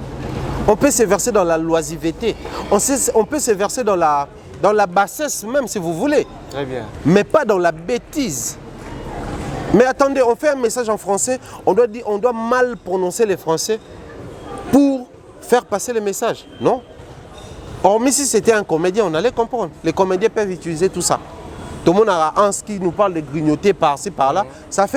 On peut se verser dans la loisiveté, on peut se verser dans la bassesse même si vous voulez. Très bien. Mais pas dans la bêtise. Mais attendez, on fait un message en français, on doit mal prononcer les français pour faire passer le message, non? Hormis si c'était un comédien, on allait comprendre. Les comédiens peuvent utiliser tout ça. Tout le monde a un qui nous parle de grignoter par-ci, par-là. Ça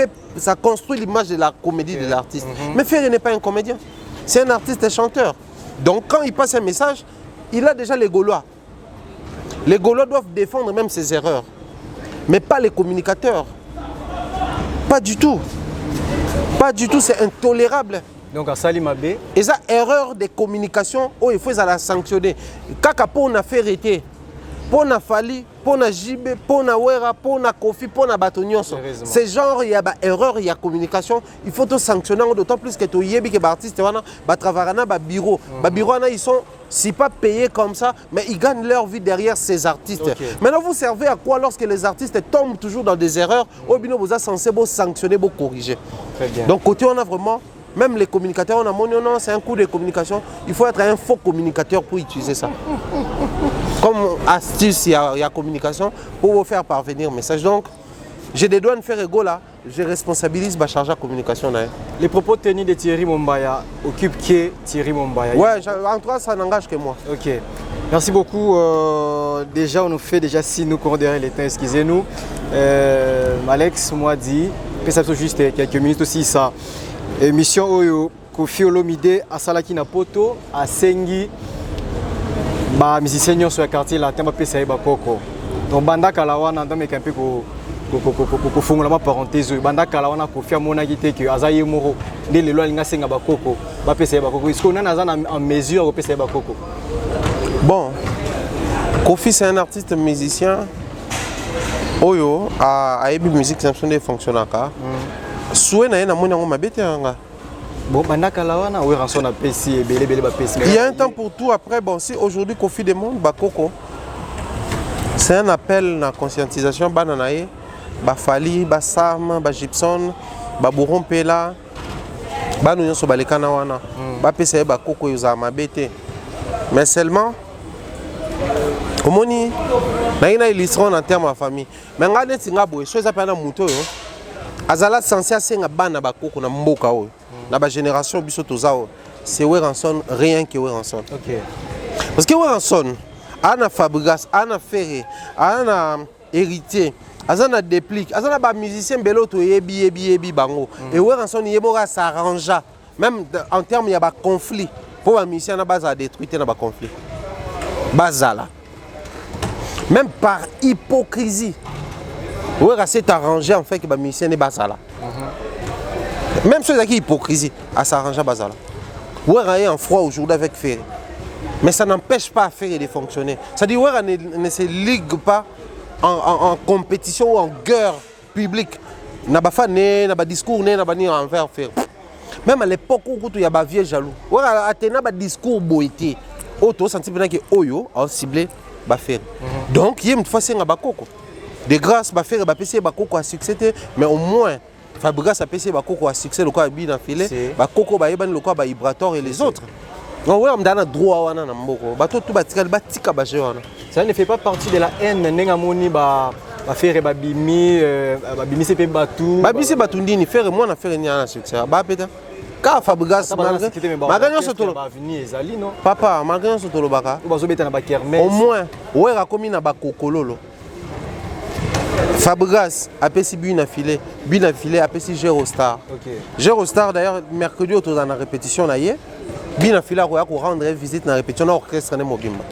construit l'image de la comédie de l'artiste. Mais Ferry n'est pas un comédien. C'est un artiste et chanteur. Donc quand il passe un message, il a déjà les Gaulois. Les Gaulois doivent défendre même ses erreurs. Mais pas les communicateurs. Pas du tout. Pas du tout, c'est intolérable. Donc à Salimabé. Et ça, erreur de communication, il faut la sanctionner. Kaka pour na Ferrité, pour na Fali, pour na Jibé, pour na Wera, pour na Kofi, pour na Batonyoso. C'est genre, il y a erreur, il y a communication. Il faut tout sanctionner, d'autant plus que tu yebi que artistes travaillent dans bureau. Bureau, ils sont, si pas payés comme ça, mais ils gagnent leur vie derrière ces artistes. Okay. Maintenant, vous servez à quoi lorsque les artistes tombent toujours dans des erreurs? Au vous êtes censé sanctionner, corriger. Très bien. Donc, côté, on a vraiment. Même les communicateurs, on a mon non, c'est un coup de communication. Il faut être un faux communicateur pour utiliser ça. Comme astuce, il y a communication pour vous faire parvenir un message. Donc, j'ai des douanes faire ego là, je responsabilise ma charge de communication. Les propos tenus de Thierry Mombaya occupent qui Thierry Mombaya? Ouais, en tout cas, ça n'engage que moi. Ok. Merci beaucoup. Déjà, on nous fait déjà 6 nous courons derrière les temps, excusez-nous. Alex m'a dit, ça fait juste quelques minutes aussi ça. Émission Oyo, Kofi Olomide, à Salaki na Poto, à Sengi, ba musicien sur le quartier latin, ba pesa ba koko. Donc banda kalawana ndame kampe ko fungula ma parenthèse, banda kalawana Kofi amona kité que azaye moro, de lelo alinga senga ba koko, ba pesa ba koko. Est-ce qu'on a en mesure de pesa ba koko? Bon, Kofi c'est un artiste musicien. Oyo a ebi musique c'est fonctionnaire. Bon, il y a un temps pour tout. Après, bon, si aujourd'hui Kofi demande, c'est un appel à la conscientisation. Fali, Sam, Gibson, Bourron Pela, nous sommes les Kanawana, mais seulement Omoni, na illustration en termes de famille. Mais ngane tinga boy, so za pana muto yo. Azala censé asenga bana bakoko na mboka oyo. Na ba génération biso tozao. C'est Weranson rien que Weranson. OK. Parce que Weranson ana Fabregas, ana Ferré, ana héritier, azana déplique, azana ba musicien belo to yebi bango. Et Weranson yeboka s'arrange même en termes il y a ba conflit. Pour un musicien na base à détruire na ba conflit. Bazala. Même par hypocrisie. Ouais, c'est arrangé en fait que les musiciens ne basent là. Même ceux qui hypocrisie, à s'arranger basala. Ouais, en froid aujourd'hui avec Ferré. Mais ça n'empêche pas Ferré de fonctionner. C'est-à-dire ouais, ne se ligue pas en compétition ou en guerre publique. N'a pas fait n'a pas discours n'a pas ni envers Ferré. Même à l'époque où il y a des vieux jaloux. Ouais, à tenir un discours boité. Auto senti bien que Oyo a ciblé Ferré. Donc il y a une fois c'est un bakoko. De grâce, Ferré PC bakoko a succès, mais au moins Fabregas a PC bakoko a succès le quoi bien affilé, bakoko ba yeba le quoi ba Vibrator et les autres. On voit on a droit wana na mboko. Bato tout batika batika ba wana. Ça ne fait pas partie de la haine nenga moni ba Ferré babimi babimi c'est batu. Babimi c'est batu ndini Ferré moi na Ferré ni na succès. Ba peta. Ka Fabregas malgré ce tolo papa malgré ce tolo baka au moins ouais a commis na bakokololo Fabregas a pesi bien affilé a pesi Gérostar. Gérostar d'ailleurs mercredi autour dans la répétition là hier bien affilé a rendre visite na répétition na orchestre na Mobimba.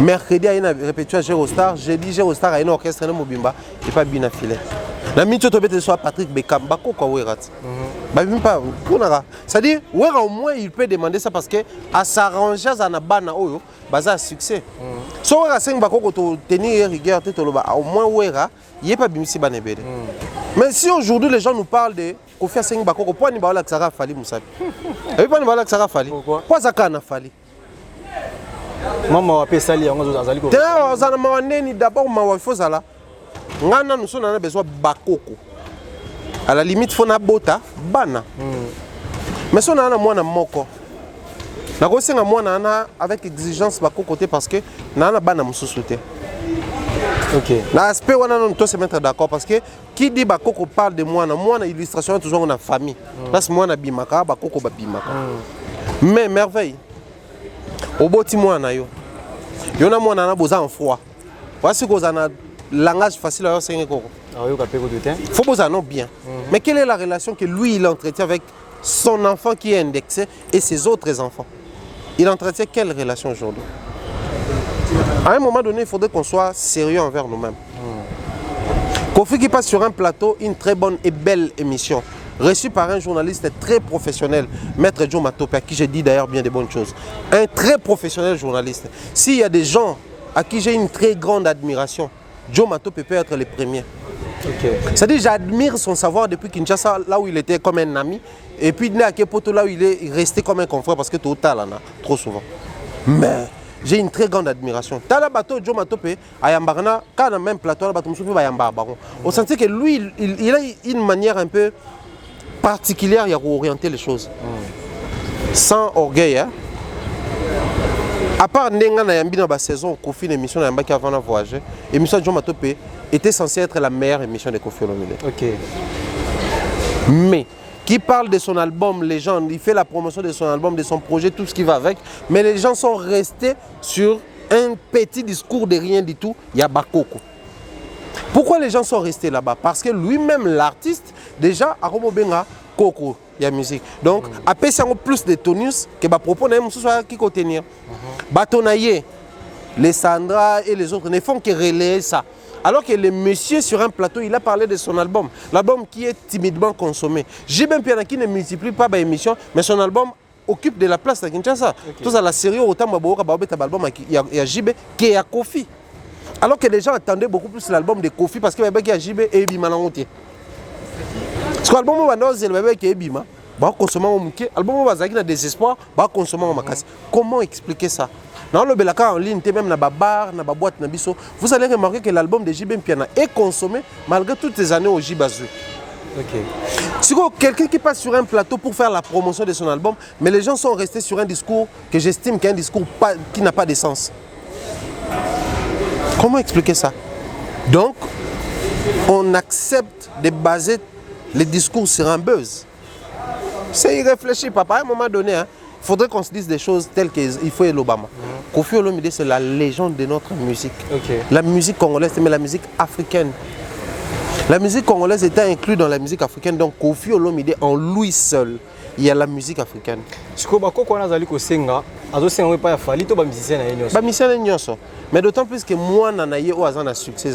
Mercredi a une répétition Gérostar, jeudi Gérostar a une orchestre na Mobimba et pas bien affilé. La minute de soit Patrick Bekam bako quoi werat. Même pas c'est-à-dire au moins il peut demander ça parce que à s'arranger à na bana oyo baza succès. So wera 5 bako to tenir rigueur te loba au moins wera il pas bimisi bana bede. Mais si aujourd'hui les gens nous parlent de Kofi 5 bako ko point ni ba la Sara Fali Musabi. Et pas ni ba la Sara Fali. Pourquoi ça kana Fali? Maman wa pesali yango azali ko. Tena za na mawaneni d'abord ma wa faut ça là. Ngana nous sommes besoin bakoko. À la limite faut na bota bana. Mais si on a moi na moko. Na ko senga moi na avec exigence bakoko côté parce que na bana mususuté. OK. L'aspect on a on doit se mettre d'accord parce que qui dit bakoko parle de moi na illustration toujours on a famille. Parce que moi na bimaka bakoko ba bimaka. Mais merveille. Au boti moi na yo. Yo na moi na boza en froid. Voici qu'on a langage facile à enseigner. Il faut poser un nom bien. Mais quelle est la relation que lui il entretient avec son enfant qui est indexé et ses autres enfants? Il entretient quelle relation aujourd'hui? À un moment donné, il faudrait qu'on soit sérieux envers nous-mêmes. Kofi qui passe sur un plateau, une très bonne et belle émission, reçue par un journaliste très professionnel, Maître Joe Matope, à qui j'ai dit d'ailleurs bien des bonnes choses. Un très professionnel journaliste. S'il y a des gens à qui j'ai une très grande admiration, Joe Matope peut être le premier. C'est-à-dire j'admire son savoir depuis Kinshasa, là où il était comme un ami, et puis à Kepoto, là où il est resté comme un confrère, parce que total, on a trop souvent. Mais j'ai une très grande admiration. Tala bateau Joe Matope, à Yambarana, quand on a même plateau, on sentait que lui, il a une manière un peu particulière à orienter les choses. Sans orgueil, hein. À part Nenga na yambi dans la saison Kofi l'émission na yamba qui avant de voyager, l'émission de Joe Matope était censée être la meilleure émission de Kofi Olomide. OK. Mais qui parle de son album, les gens, il fait la promotion de son album, de son projet, tout ce qui va avec, mais les gens sont restés sur un petit discours de rien du tout, il y a Bakoko. Pourquoi les gens sont restés là-bas? Parce que lui-même, l'artiste, déjà, a Romobenga Koko, il y a musique. Donc, après, c'est plus de tonus que va proposer qui contenir. Batonaye, les Sandra et les autres ne font que relayer ça. Alors que le monsieur sur un plateau, il a parlé de son album. L'album qui est timidement consommé. J'ai même Pierre qui ne multiplie pas l'émission, mais son album occupe de la place à Kinshasa. Tout ça, la série, autant il y a JB qui est à Kofi. Alors que les gens attendaient beaucoup plus l'album de Kofi parce qu'il y a JB et Bima Nangote. Parce que l'album c'est le bébé qui est Bima. L'album est un désespoir, comment expliquer ça? Dans le Belaka en ligne, même dans la bar, dans la boîte, vous allez remarquer que l'album de JB Mpiana est consommé malgré toutes les années au Jibazu. Si quelqu'un qui passe sur un plateau pour faire la promotion de son album, mais les gens sont restés sur un discours que j'estime qu'est un discours qui n'a pas de sens. Comment expliquer ça? Donc, on accepte de baser les discours sur un buzz. C'est irréfléchi, papa. À un moment donné, il faudrait qu'on se dise des choses telles qu'il faut l'Obama. Koffi Olomide, c'est la légende de notre musique. La musique congolaise, mais la musique africaine. La musique congolaise était inclue dans la musique africaine, donc Koffi Olomide, en lui seul, il y a la musique africaine. Mais d'autant plus que moi, je suis un succès.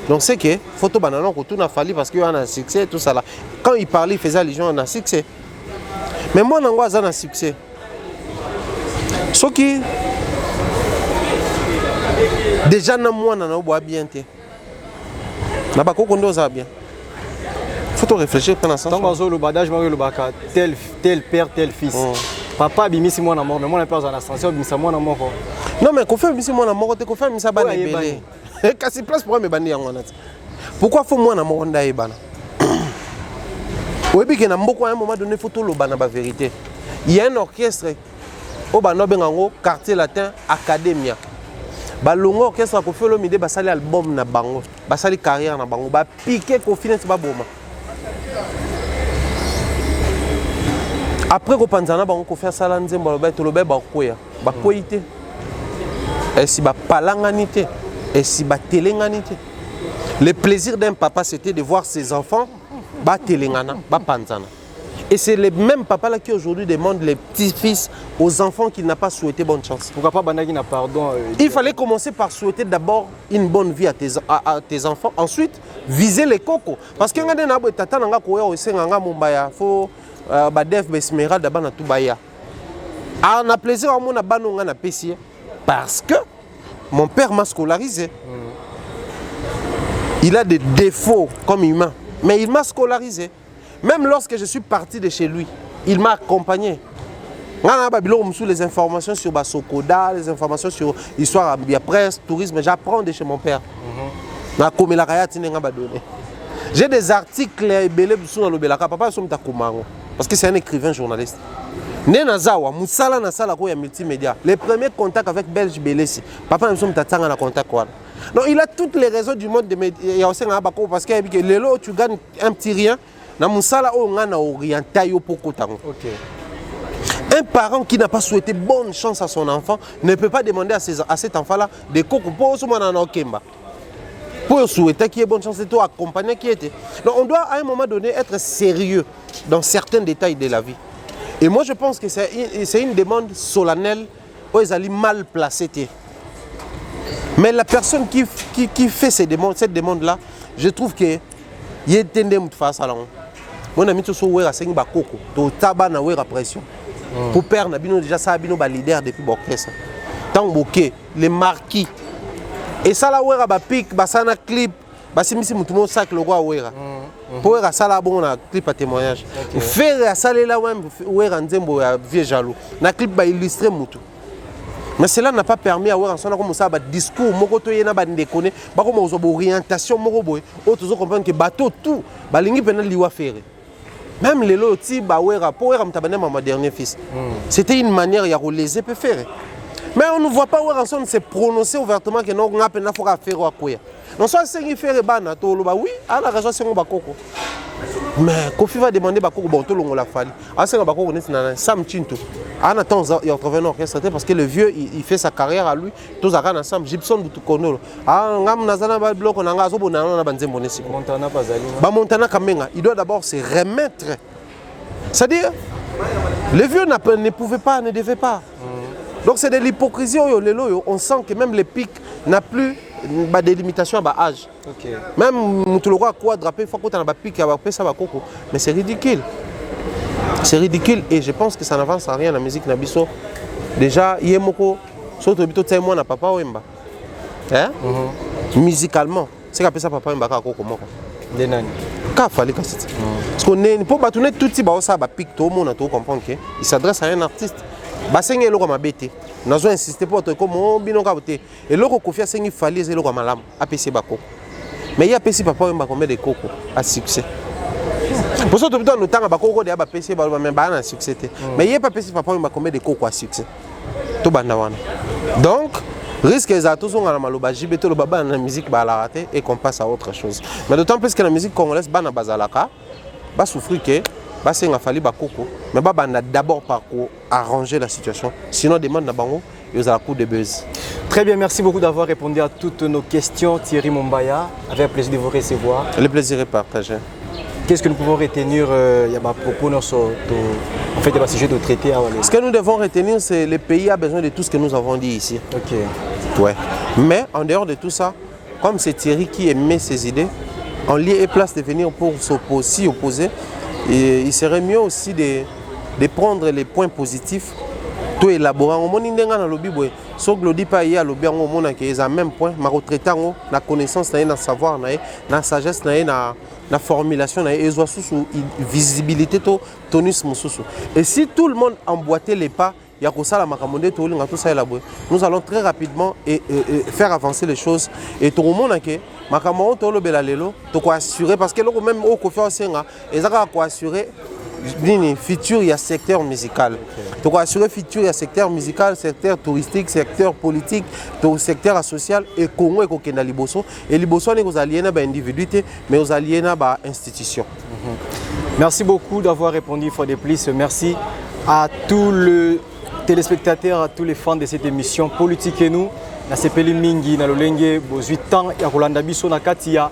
Donc c'est que photo banana retourne à Fali parce qu'il y a un succès, tout ça là. Quand il parlait, il faisait allusion à un succès. Mais moi, je suis un succès. Ce qui déjà, moi, je suis bien. Bien. Faut te réfléchir pendant ça. Tel père, tel fils. Papa bimisi moi na mort, mais moi na peur en ascension bimisa moi na mort. Non mais Koffi bimisi moi na mort, te Koffi bimisa bana belé. Kasi place pour me bandi yango na. Pourquoi faut moi na mort nda ebana? Oui, bien, à un moment donné, il faut tout le bana la vérité. Il y a un orchestre au Banobengango, quartier latin, Academia. Balongo orchestre Koffi Olomide basali album na bango, basali carrière na bango, ba piqué Koffi n'est pas boma. Après Kopanzana bango ko faire sala nzembo ba tolobe ba koya, ba koité. Et si ba palanganité, et si ba telenganité. Le plaisir d'un papa c'était de voir ses enfants ba telengana, ba panzana. Et c'est le même papa là qui aujourd'hui demande les petits-fils aux enfants qui n'ont pas souhaité bonne chance. Pourquoi pas Bandagi n'a pardon? Il fallait commencer par souhaiter d'abord une bonne vie à tes enfants, ensuite viser les cocos. Parce que faut badef besmera d'abord na tubaya. On a plaisir à mon abanonga na pessier parce que mon père m'a scolarisé. Il a des défauts comme humain, mais il m'a scolarisé. Même lorsque je suis parti de chez lui, il m'a accompagné. Les informations sur Basokoda, les informations sur l'histoire de la presse, tourisme, j'apprends de chez mon père. J'ai des articles parce que c'est un écrivain journaliste. Nenazawa, Moussala Nasala Roya multimédia. Les premiers contacts avec Belge Belessi. Papa me sommes tatanga na contact quoi. Donc il a toutes les raisons du monde de médias parce que les lots tu gagnes un petit rien. Un parent qui n'a pas souhaité bonne chance à son enfant ne peut pas demander à cet enfant-là de coco pour souhaiter qu'il y ait bonne chance et toi accompagner qui était. Donc on doit à un moment donné être sérieux dans certains détails de la vie. Et moi je pense que c'est une demande solennelle où ils allaient mal placés. Mais la personne qui fait cette demande-là, je trouve que il est tendance face à l'homme. Mon ami tout so wera sengi bakoko to taba na wera pression pour père na bino déjà ça bino ba leader depuis l'orchestre tant boké les marquis et ça la wera ba pic ba sana clip ba simisi mutu mo sac le roi wera pour wera ça la bon na clip à témoignage faire ça là wera nzembo ya vieux jaloux na clip ba illustrer mutu. Mais cela n'a pas permis à voir ensemble comme ça un discours mokoto yena ba ndekone ba comme orientation moko boy autres comprendre que bateau tout ba lingi pena liwa faire. Même les lotis, mon dernier fils. C'était une manière de les faire. Mais on ne voit pas où ensemble se prononcer ouvertement que non, on a faire quoi. Non, soit c'est faire oui, à la raison c'est bakoko. Mais Koffi va demander bakoko bon tout le la fali. Ah c'est bakoko n'est Sam Chinto. En attendant il retrouve un orchestre parce que le vieux il fait sa carrière à lui. Tous à ensemble Gibson butu kono. Ah ngam nazana ba bloc on nga zo bonana na banzembo nesi. Montana Pazali. Ba Montana Kamenga, il doit d'abord se remettre. C'est-à-dire le vieux ne pouvait pas, ne devait pas. Donc c'est de l'hypocrisie on sent que même les pics n'a plus de limitation à âge. Même tout le roi quoi draper faut qu'on a un pic à ça coco. Mais c'est ridicule. C'est ridicule et je pense que ça n'avance à rien la musique nabiso. Déjà yemoko surtout bito tsaï moi na papa wemba. Hein? Musicalement, c'est qu'après ça papa wemba ka coco moko. Denani. Ka fallait que c'est. Parce qu'on est pour bâtonner tout type ça ba pic tout le monde tout comprendre que il s'adresse à un artiste. Basengi eloko mabete. Nazo insister pour te comme bino ka boté. Et loko Koffi sengi fallait eloko malam APC bako. Mais il y a PC papa wemba combien de coco à succès. Pour ça, tout le temps, nous avons beaucoup de PC, mais pas un succès. Mais il n'y a pas PC papa wemba combien de coco à succès. Tout bandawana. Donc, Risque les atos sont à la maloba, jibeto le baba la musique ba la rater et qu'on passe à autre chose. Mais d'autant plus que la musique congolaise bana bazalaka, ba souffrir que ba senga fali ba koko, mais ba bana d'abord par arranger la situation. Sinon demande na bango, ils ont un coup de buzz. Très bien, merci beaucoup d'avoir répondu à toutes nos questions, Thierry Mumbaya. Avec plaisir de vous recevoir. Le plaisir est partagé. Qu'est-ce que nous pouvons retenir il y a propos en fait, il y a un sujet de traiter. Ce que nous devons retenir, c'est que le pays a besoin de tout ce que nous avons dit ici. Ok. Ouais. Mais en dehors de tout ça, comme c'est Thierry qui émet ses idées, en lieu et place de venir pour s'y opposer, et il serait mieux aussi de prendre les points positifs, tout élaborer. On m'a dit que dans le lobby, si on dit pas hier, lobby on a qu'ils ont même point, mais retraité la connaissance, la savoir, la sagesse, la formulation, la visibilité, tonus mususu. Et si tout le monde emboîtait les pas, il y a ça la macamonde, tout ça élaboré. Nous allons très rapidement faire avancer les choses. Et tout le monde a que macamonde, tout le belalelo, tout quoi assurer parce que le même au coiffeur c'est nga, et ça quoi assurer. Futur, il y a secteur musical. Donc, assurer futur, il y a secteur musical, secteur touristique, secteur politique, secteur social et Congo et Kokenda Liboso. Et Liboso, nous alliés à l'individualité, mais nous alliés à l'institution. Merci beaucoup d'avoir répondu une fois de plus. Merci à tous les téléspectateurs, à tous les fans de cette émission Politique et nous. Na sepeli mingi na lolenge bo 8 ans ya kolanda biso na katia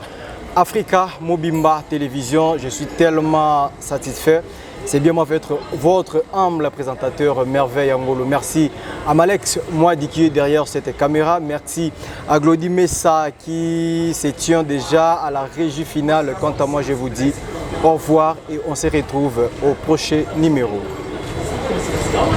Africa Mobimba Télévision, je suis tellement satisfait. C'est bien moi votre humble présentateur Merveille Angolo. Merci à Malex Moadi qui est derrière cette caméra. Merci à Glody Messa qui se tient déjà à la régie finale. Quant à moi, je vous dis au revoir et on se retrouve au prochain numéro.